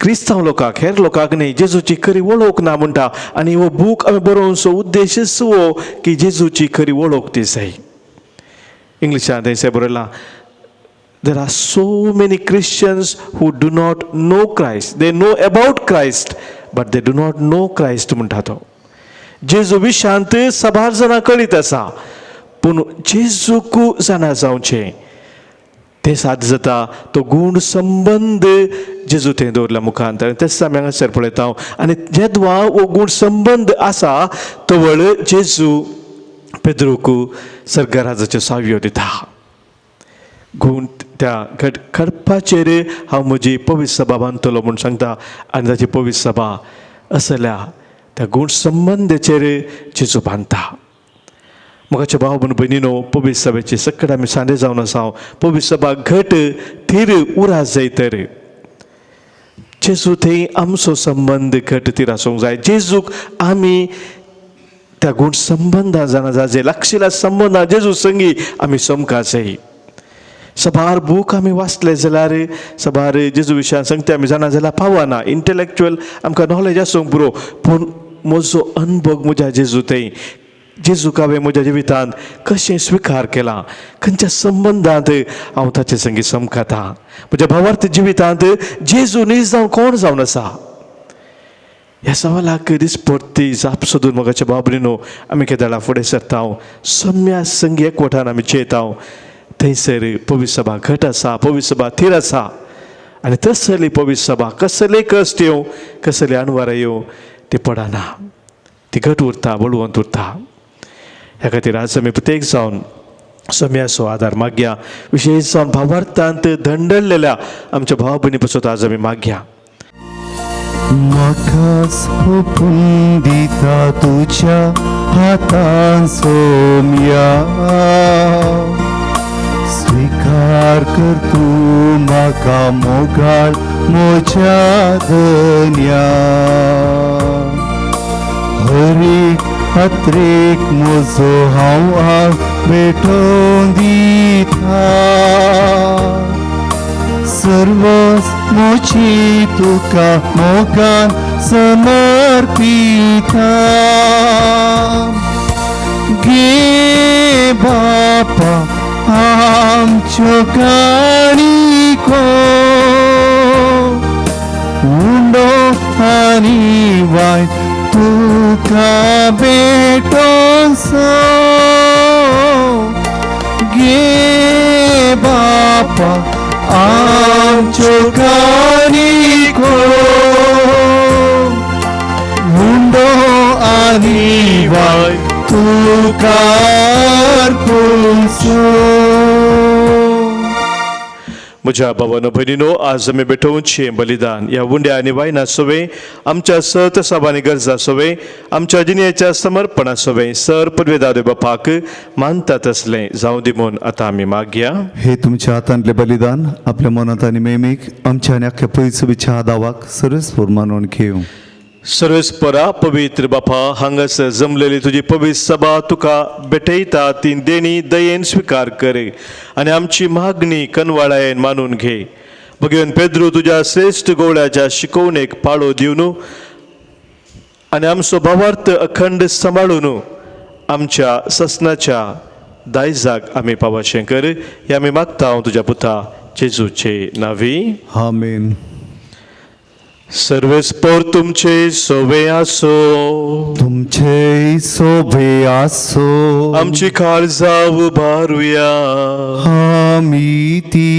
क्रिस्तांव लोकांक, हेर लोकांक न्ही, जेजूची खरी वळख ना म्हणटा. आनी हो बूक आमी बरोवचो उद्देशच हो की जेजूची खरी वळख ती जाय. इंग्लिशांत थंयसर बरयलां, there are so many Christians who do not know Christ. They know about Christ, but they do not know Christ म्हणटा तो. जेजू विशांत सबार जाणां कळीत आसा पूण जेजूक जाणा जावचें तें साध्य जाता तो गूढ संबंद जेजू थंय दवरल्या मुखांत. आनी तेच आमी हांगासर पळयता. आनी जेदवा हो गूढ संबंद आसा तवळ जेजू पेद्रूक सर्गराजाच्यो सावयो दिता. गूण त्या खडपाचेर हांव म्हजी पवित्र सभा बांदतलो म्हूण सांगता. आनी ताची पवित्र सभा असल्या त्या गूढ संबंदाचेर जेजू बांदता. मोगाचे भाव म्हूण भयणीनो, पवित्र सभेची सकट आमी सांडे जावन आसा. पवित्र सभा घट थीर उरा जाय तर जेजू थंय आमचो संबंद घट थीर आसूंक जाय. जेजूक आमी त्या गूढ संबंदां जाणा जाय, लागशिल्ल्या संबंदां जेजू संगी आमी समका जाय. सबार बूक आमी वाचले जाल्यार सबार जेजू विशयान सांगता आमी जाणा जाल्यार पावना. इंटेलेक्च्युअल आमकां नॉलेज आसूंक पुरो, पूण म्हजो अनुभव म्हज्या जेजू थंय, जेजूक हांवें म्हज्या जिवितांत कशें स्विकार केलां, खंयच्या संबंदांत हांव ताचे संगी समकता. म्हज्या भावार्थ जिवितांत जेजू नीज जावन कोण जावन आसा ह्या सवालाक दिसपट्टी जाप सोदून मोगाच्या बाबरीनो आमी केदाळा फुडें सरता. सम्या संगी एकवटान आमी चेता. थंयसर पवित्र सभा घट आसा, पवित्र सभा थीर आसा. आनी तसली पवित्र सभा कसले कश्ट येवं, कसले अणवार येवं ती पडना, ती घट उरता, बळवंत उरता. ह्या खातीर आज आमी प्रत्येक जावन सम्याचो आदार मागया. विशेश जावन भावार्थांत धंडळलेल्या आमच्या भावा भयणी पासून आज आमी मागया. म्हाका सोपून दिता तुज्या हातान सोम्या, स्वीकार कर तूं म्हाका तुका मोगाळ मोच्या धन्या हरीक पात्रेक म्हजो हांव भेटोवन दिता सर्वस मोची तुका मोगान समर्पिता गे बापा आमच्यो काणिको उंडो आनी वायट तुका भेटोसो गे बापा आमच्यो काणिको उंडो आनी वायट तुका अर्पोसो. म्हज्या भावानो भयणीनो, आज आमी भेटोवचें बलिदान ह्या उंड्या आनी वायना सोवे आमच्या सत साबानी गरजा सोवे आमच्या जिणेच्या समर्पणा सोवे सर पदवे दादे बापाक मानता तसलें जावं दी म्हूण आतां आमी मागया. हे तुमच्या हातांतले बलिदान आपल्या मनात आनी मेमीक आमच्या आनी आख्या पयसुबीच्या दावाक सरस्पूर मानून घेवं. सर्वेस्परा पवित्र बापा हांगासर जमलेली तुजी पवित्र सभा तुका भेटयता ती देणी दयेन स्वीकार कर आनी आमची मागणी कनवाळायेन मानून घे. भगवान पेद्रू तुज्या श्रेष्ठ गोवळ्याच्या शिकवणेक पाळो दिवन आनी आमचो भावार्थ अखंड सांबाळून आमच्या ससनाच्या दायजाक आमी पावशें कर. हे आमी मागता हांव तुज्या पुता जेजूचे नांवी. आमेन. सर्वेस्पर तुमचे सोवे आसो. तुमचे सोबे आसो. आमची काळजां उबारुया. आमी ती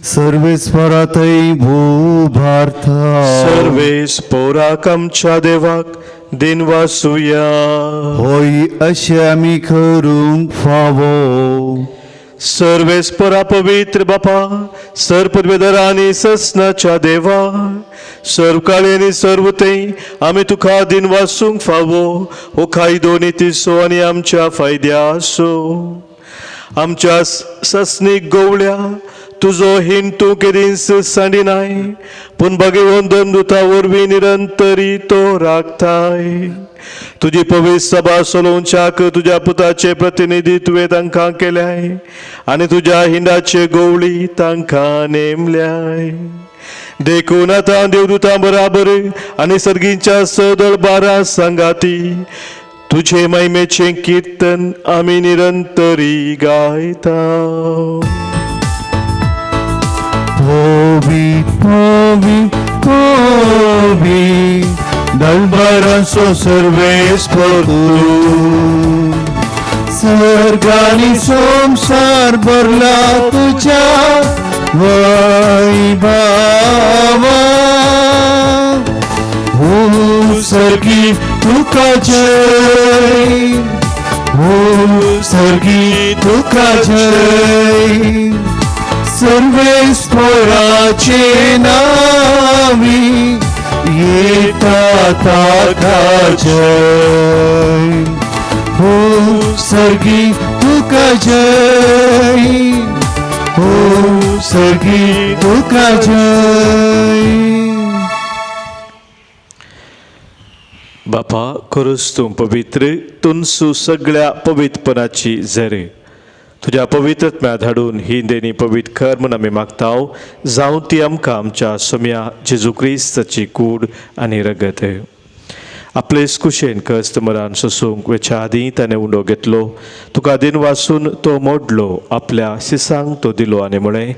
सर्वेस्परातय भूभारता. सर्वेस्पराक आमच्या देवाक दिन वासुया. होय अशें आमी करूंक फावो. सर्वेस्परा पवित्र बापा सर पदवेदार आनी ससनाच्या देवा सर्व काळी आनी सर्व तें आमी तुका दिन वासूंक फावो. हो कायदो नितीसो आनी आमच्या फायद्या आसो. आमच्या ससनीक गोवळ्या तुजो हिण तूं केदींच सांडिनाय पूण भगवंत दूता वरवीं निरंतरी तो राखताय. तुजी पवित्र सभा चलोवच्याक तुज्या पुताचे प्रतिनिधित्व तांकां केल्याय आनी तुज्या हिंडाचे गोवळी तांकां नेमल्याय. देखून आतां देवदूतां बराबर आनी सर्गींच्या सदळ बारा सांगाती तुझे महिमेचे कीर्तन आमी निरंतरी गायता. Povi, povi, povi, दळबरांचो सर्वेस्पर तूं. सर्गानी संसार भरला तुझ्या वैभवा. हो सर्गी तुका जय. हो सर्गी तुका जय. सर्वेस्पराचे नावी येता ताका जय. हो सर्गी तुका जय. हो सर्गी तुका जय. बापा खरोच तूं पवित्र तुनसू सगळ्या पवित्रपणाची झरे तुझ्या पवित्रत्म्या धाडून ही देणी पवित्र कर म्हूण आमी मागताव. जावं ती आमकां आमच्या सोम्या जेजू क्रिस्ताची कूड आनी रगत. आपले कुशेन कस्त मरान सोसूंक वेच्या आदीं ताणें उंडो घेतलो. तुका दिन वासून तो मोडलो. आपल्या सिसांक तो दिलो आनी म्हळें,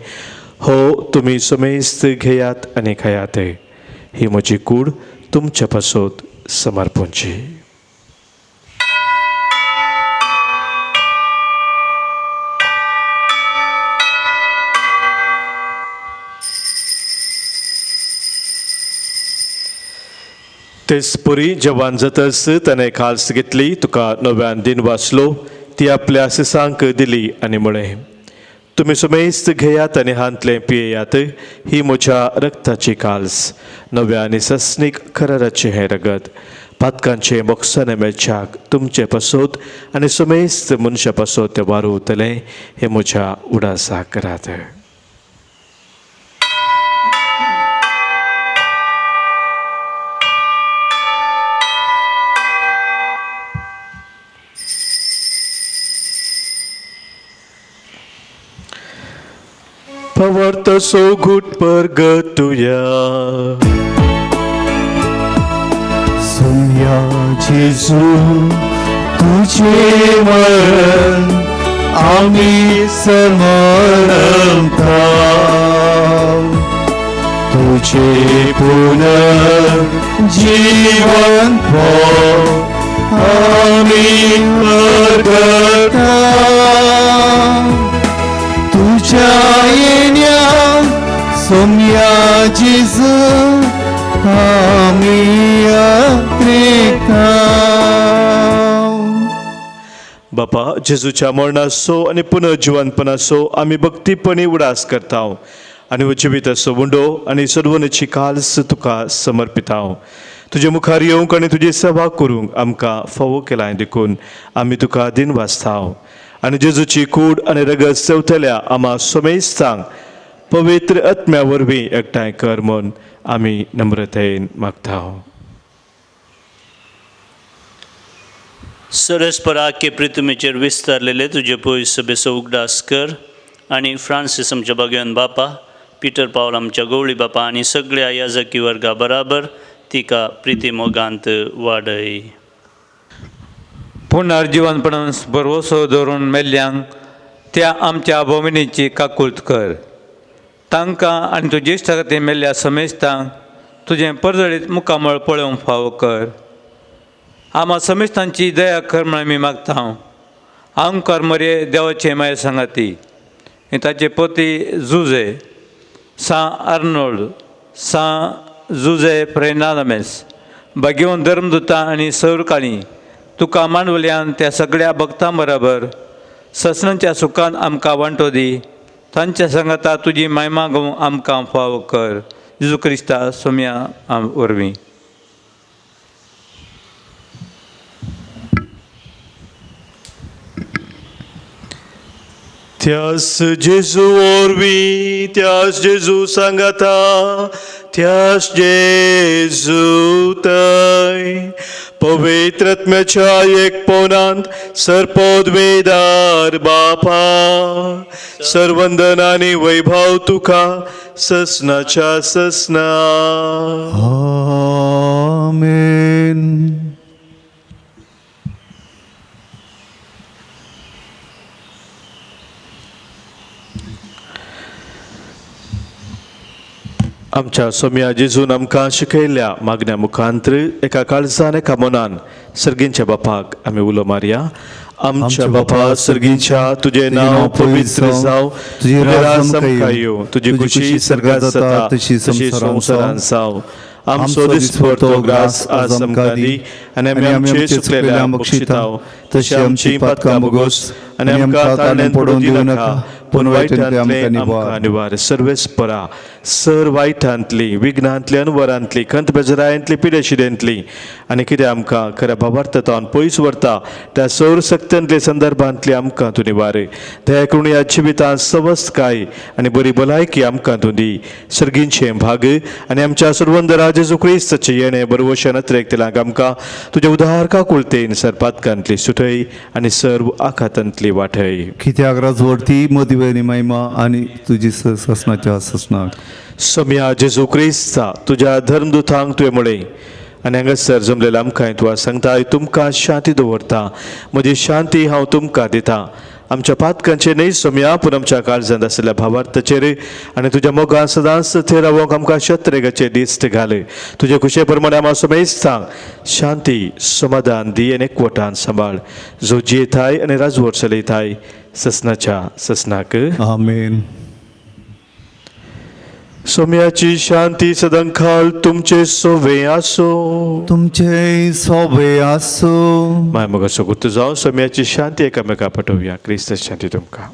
हो तुमी समेस्त घेयात आनी खायात. ही म्हजी कूड तुमच्या पासत समर्पणची. तेच पुरी जवान जातस ताणें खास घेतली. तुका नव्यान दिन वाचलो. ती आपल्या सिसांक दिली आनी म्हळें, तुमी समेस्त घेयात आनी हांतलें पियेयात. ही म्हज्या रक्ताची काल्स नव्या आनी सस्नीक कराराचें हें रगत. पातकांचे मोक्षाने मेळच्याक तुमचे पासत आनी समेस्त मनशा पासत तें वारूतलें. हें म्हज्या उडासाक करात. Pawarta so good pergatuya. Saumya जेजू तुझे मरण आम्ही समरता तुझे पुनर्जीवन आम्ही प्रगटा तुझ्या येण्या सोम्या जेजू आम्ही अत्रेका. बापा जेजूच्या मरणासो आणि पुनर्जीवनपणासो आम्ही भक्तीपणी उडास करताव आणि जिवीत असो वंडो आणि सडवणीची काल्स तुका समर्पिताव. तुझे मुखार येवंक आणि तुजी सेवा करूंक आमकां फावो केलाय देखून आमी तुका दिन वाचताव आणि जेजूची कूड आणि रगत सेवतल्या आम्हा सोमेस्तांक पवित्र आत्म्या वरवीं एकठांय कर म्हूण आमी नम्रतेन मागताव. सरस्पराके प्रितुमेचेर विस्तारलेले तुझे पळय सभेचो उगडास कर आणि फ्रांसीस आमच्या भगवान बापा, पीटर पावल आमच्या गवळी बापा आणि सगळ्या याजकी वर्गा बराबर तिका प्रिती मोगांत वाडय. पुनर्जीवनपणान बरवसो दवरून मेल्ल्यांक त्या आमच्या भोमिनीची काकुळट कर. तांकां आनी तुजे इश्टा खातीर मेल्ल्या समेस्तांक तुजें परजळीत मुखामळ पळोवंक फावो कर. आम्हा समेस्तांची दया कर म्हण आमी मागता. आमकां मरे देवाचे माये सांगाती ताचे पती जुजे, सा आर्नोल्ड, सा जुजे फ्रेनामेस, भाग्यवन धर्मदुता आनी सौरकाळी तुका मांडवल्यान त्या सगळ्या भक्तां बरोबर ससनांच्या सुखान आमकां वांटो दी. तांच्या सांगाता तुजी महिमा घेवंक आमकां फावो कर. जेजू क्रिस्ता सोम्या वरवीं. त्यास जेजू वरवीं, त्यास जेजू सांगाता, त्यास जेजू थंय पवित्र आत्म्याच्या एकपणांत सरपदवेदार बापा सर्वंदन आनी वैभव तुका ससनाच्या ससना. आमेन. आमच्या सोम्या जेजून आमकां शिकयल्ल्या मागण्या मुखांतर एका काळजान एका मनान सर्गींच्या बापाक आमी उलो मारया. आमच्या बापा सर्गींच्या तुझे नाव पवित्र जाव, तुझे राज आमकां येवं, तुजी खुशी सर्गात जाता तशी संवसारांत जाव. आमचो दिसपडतो ग्रास आज आमकां दी आनी आमी आमचे चुकलेल्या बक्षिताव तशी आमची पातकां मोगोस आनी आमकां तारण्यान पडोवन दिवं नाका पूण वायटांतले आमकां निवार. सर्वेस्परा सर वायटांतली, विघ्नांतली, अनवरांतली, खंत बेजारांतली, पिडेशिडेंतली आनी कितें आमकां खऱ्या भावार्थान पयस व्हरता त्या सौर सक्त्यांतले संदर्भांतली आमकां तूं निवार. दया करून ह्या जिवितांत सवस्तकाय आनी बरी भलायकी आमकां तूं दी. सर्गींचें भाग आनी आमच्या सर्वंदरा जेजू क्रिस्ताचे येणे बरवशेन अत्रेकतलांक आमकां तुज्या उदार काकुळतेन सरपातकांतली सुटय आनी सर्व आखातांतली वाटय. कित्याक राजवर्ती मदिवेनी महिमा आणि तुझी ससनाच्या ससनाक. सोम्या जेजू क्रिस्ता तुज्या धर्मदुतांक तुवें म्हळें आनी हांगासर जमलेल्या आमकां तुका सांगता तुमकां शांती दवरता, म्हजी शांती हांव तुमकां दिता. आमच्या पातकांचे न्हय सोम्या पूण आमच्या काळजांत आसलेल्या भावार्थाचेर आनी तुज्या मोगान सदांच थंय रावोंक आमकां शत्रेगाचे दिश्ट घाल. तुजे खुशे प्रमाणे आमी सोमेस्तांक शांती समाधान दी आनी एकवटान सांबाळ. जो जियेताय आनी राजवट चलयताय ससनाच्या ससनाक. आमेन. सोम्याची शांती सदांखाल तुमचे सोवे आसो. तुमचे सोबे आसो. माय मग असो गुर्त जावं सोम्याची शांती एकामेका पाठवूया. क्रिस्त शांती तुमकां.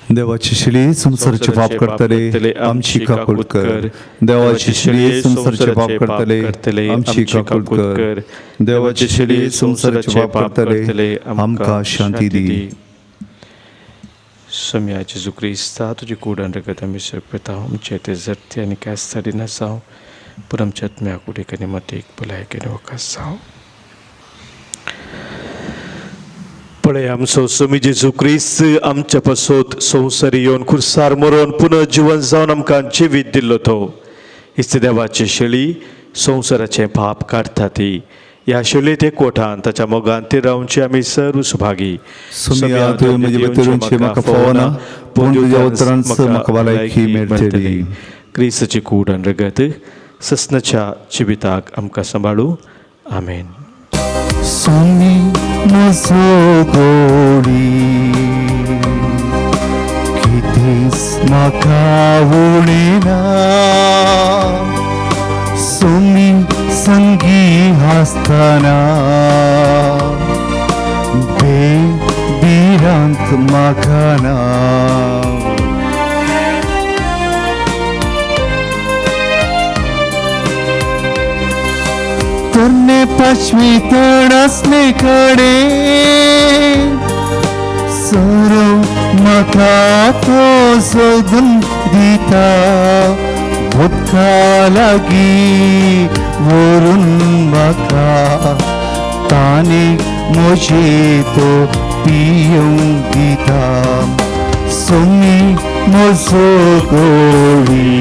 देवाची शिली संसाराचे पाप करतले आमची काकूळ कर. देवाची शिली संसाराचे पाप करतले आमची काकूळ कर. देवाची शिली संसाराचे पाप करतले आमकां शांती दी. सोम्या जेजू क्रिस्ता तुजी कूड आनी रगत आमी सरपता आमचे ते जरते आनी कास्तारी नासाव पूण आमच्या आत्म्या कुडीक आनी मतीक भलायकेन वकास जावं. पळय आमचो स्वामी जेजू क्रिस्त आमच्या पासोत संवसारी येवन खुर्सार मरोन पुनः जीवन जावन आमकां जिवीत दिल्लो तो इस्त देवाची शेळी संवसाराचें पाप काडटा ती ह्या शेळयेत एकवटान ताच्या मोगान ती रावची आमी सर्व सुभागी सुमिया तुवें म्हजे भितरूनचें म्हाका फोवना पूण तुज्या उतरांत म्हाका भलायकी मेळटली. क्रिस्ताची कूड आनी रगत ससनाच्या जिविताक आमकां सांबाळू. आमेन. स्वामी म्हजो गोडी कितेंच म्हाका उणेना स्वामी संगी आसतना बेबिरांत म्हाका ना तरणे पाचवी तणसले कडे सरव म्हाका तो सोदून दिता उदका लागीं व्हरून म्हाका ताने म्हजे तो पियूंक दिता. स्वामी म्हजो गोडी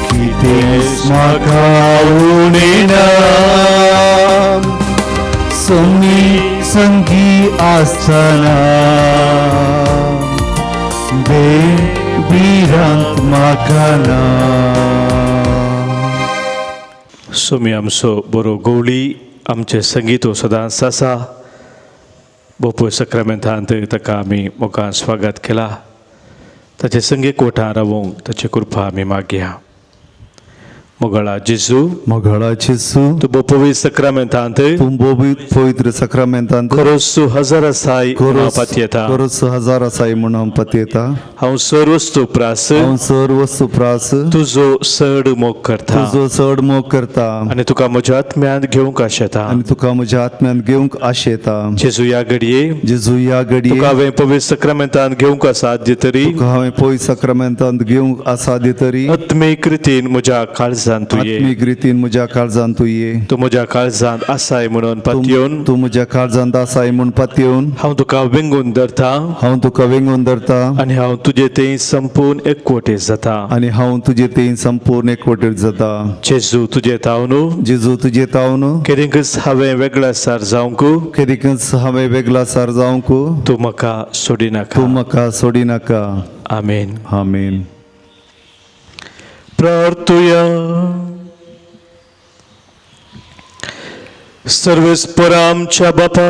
कितेंच म्हाका उणेना स्वामी संगी आसतना बेबिरांत म्हाका ना. स्वामी आमचो बरो गवळी आमचे संगीत सदांच आसा. बोपोय सक्रामेंतांत ताका आमी मोगान स्वागत केला. ताचे संगी कोठां रावूंक ताची कृपा आमी मागया. मोगळा जेजू मोगळा जेजू तूं बोपोवी सक्रामेंतांत तूं पवित्र सक्रामेंतांत खरोच तूं हजार आसाय पातयेता. खरोच हजार आसाय म्हूण हांव पातयेता. हांव सर्वस्तू प्रास हांव सर्वस्तू प्रास तुजो चड मोग करता तुजो चड मोग करता आनी तुका म्हज्या आत्म्यांत घेवंक आशेता. आनी तुका म्हज्या आत्म्यांत घेवंक आशेता. जेजू ह्या घडये जेजू ह्या घडये तुका हांवें पवित्र सक्रामेंतांत घेवंक साध्य तरी तुका हांवें पवित्र सक्रामेंतांत घेवंक असाध्य तरी आत्मीक रितीन म्हज्या काळजांत तूं ये. आत्मीक रितीन म्हज्या काळजांत तूं ये. तूं म्हज्या काळजांत आसाय म्हणून पातयेवन तूं म्हज्या काळजांत आसाय म्हूण पातयेवन हांव तुका विंगून धरता हांव तुका विंगून धरता आनी हांव तुजे थंय संपूर्ण एकवटें जाता. आनी हांव तुजे थंय संपूर्ण एकवटेर जाता. जेजू तुजे ताव न्हू जेजू तुजे ताव न्हू केदींकच हांवें वेगळा सार जावंक केदीकच हांवें वेगळा सार जावंक तूं म्हाका सोडिनाका. तूं म्हाका सोडिनाका. आमेन. आमेन. प्रार्थुया. सर्वेस्परा आमच्या बापा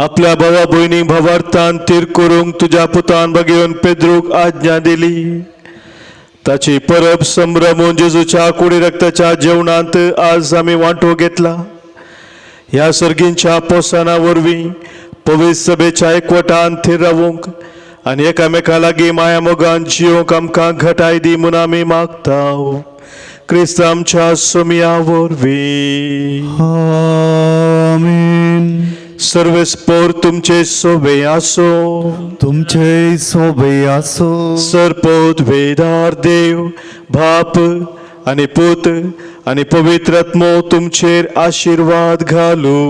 आपल्या भावा भयणी भावार्थान तीर करूंक तुज्या पुतान भगिवन पेद्रूक आज्ञा दिली. ताची परब संभ्रमून जेजूच्या कुडी रक्ताच्या जेवणांत आज आमी वांटो घेतला. ह्या सर्गींच्या पोसाना वरवीं पवित्र सभेच्या एकवटान थीर रावूंक आनी एकामेका लागीं माया मोगान जिवंक आमकां घटाय दी म्हूण आमी मागता. क्रिस्त आमच्या सोमिया वरवीं. आमेन. सर्वेस्पोर तुमचे सोबे आसो. तुमचे सोबे आसो. सरपोत वेदार देव बाप आनी पूत आनी पवित्र आत्मो तुमचेर आशीर्वाद घालू.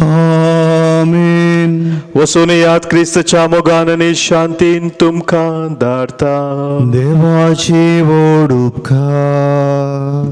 आमेन. वसून याद क्रिस्ताच्या मोगान आनी शांतीन तुमकां धाडटा. देवाची व्हड उपकार.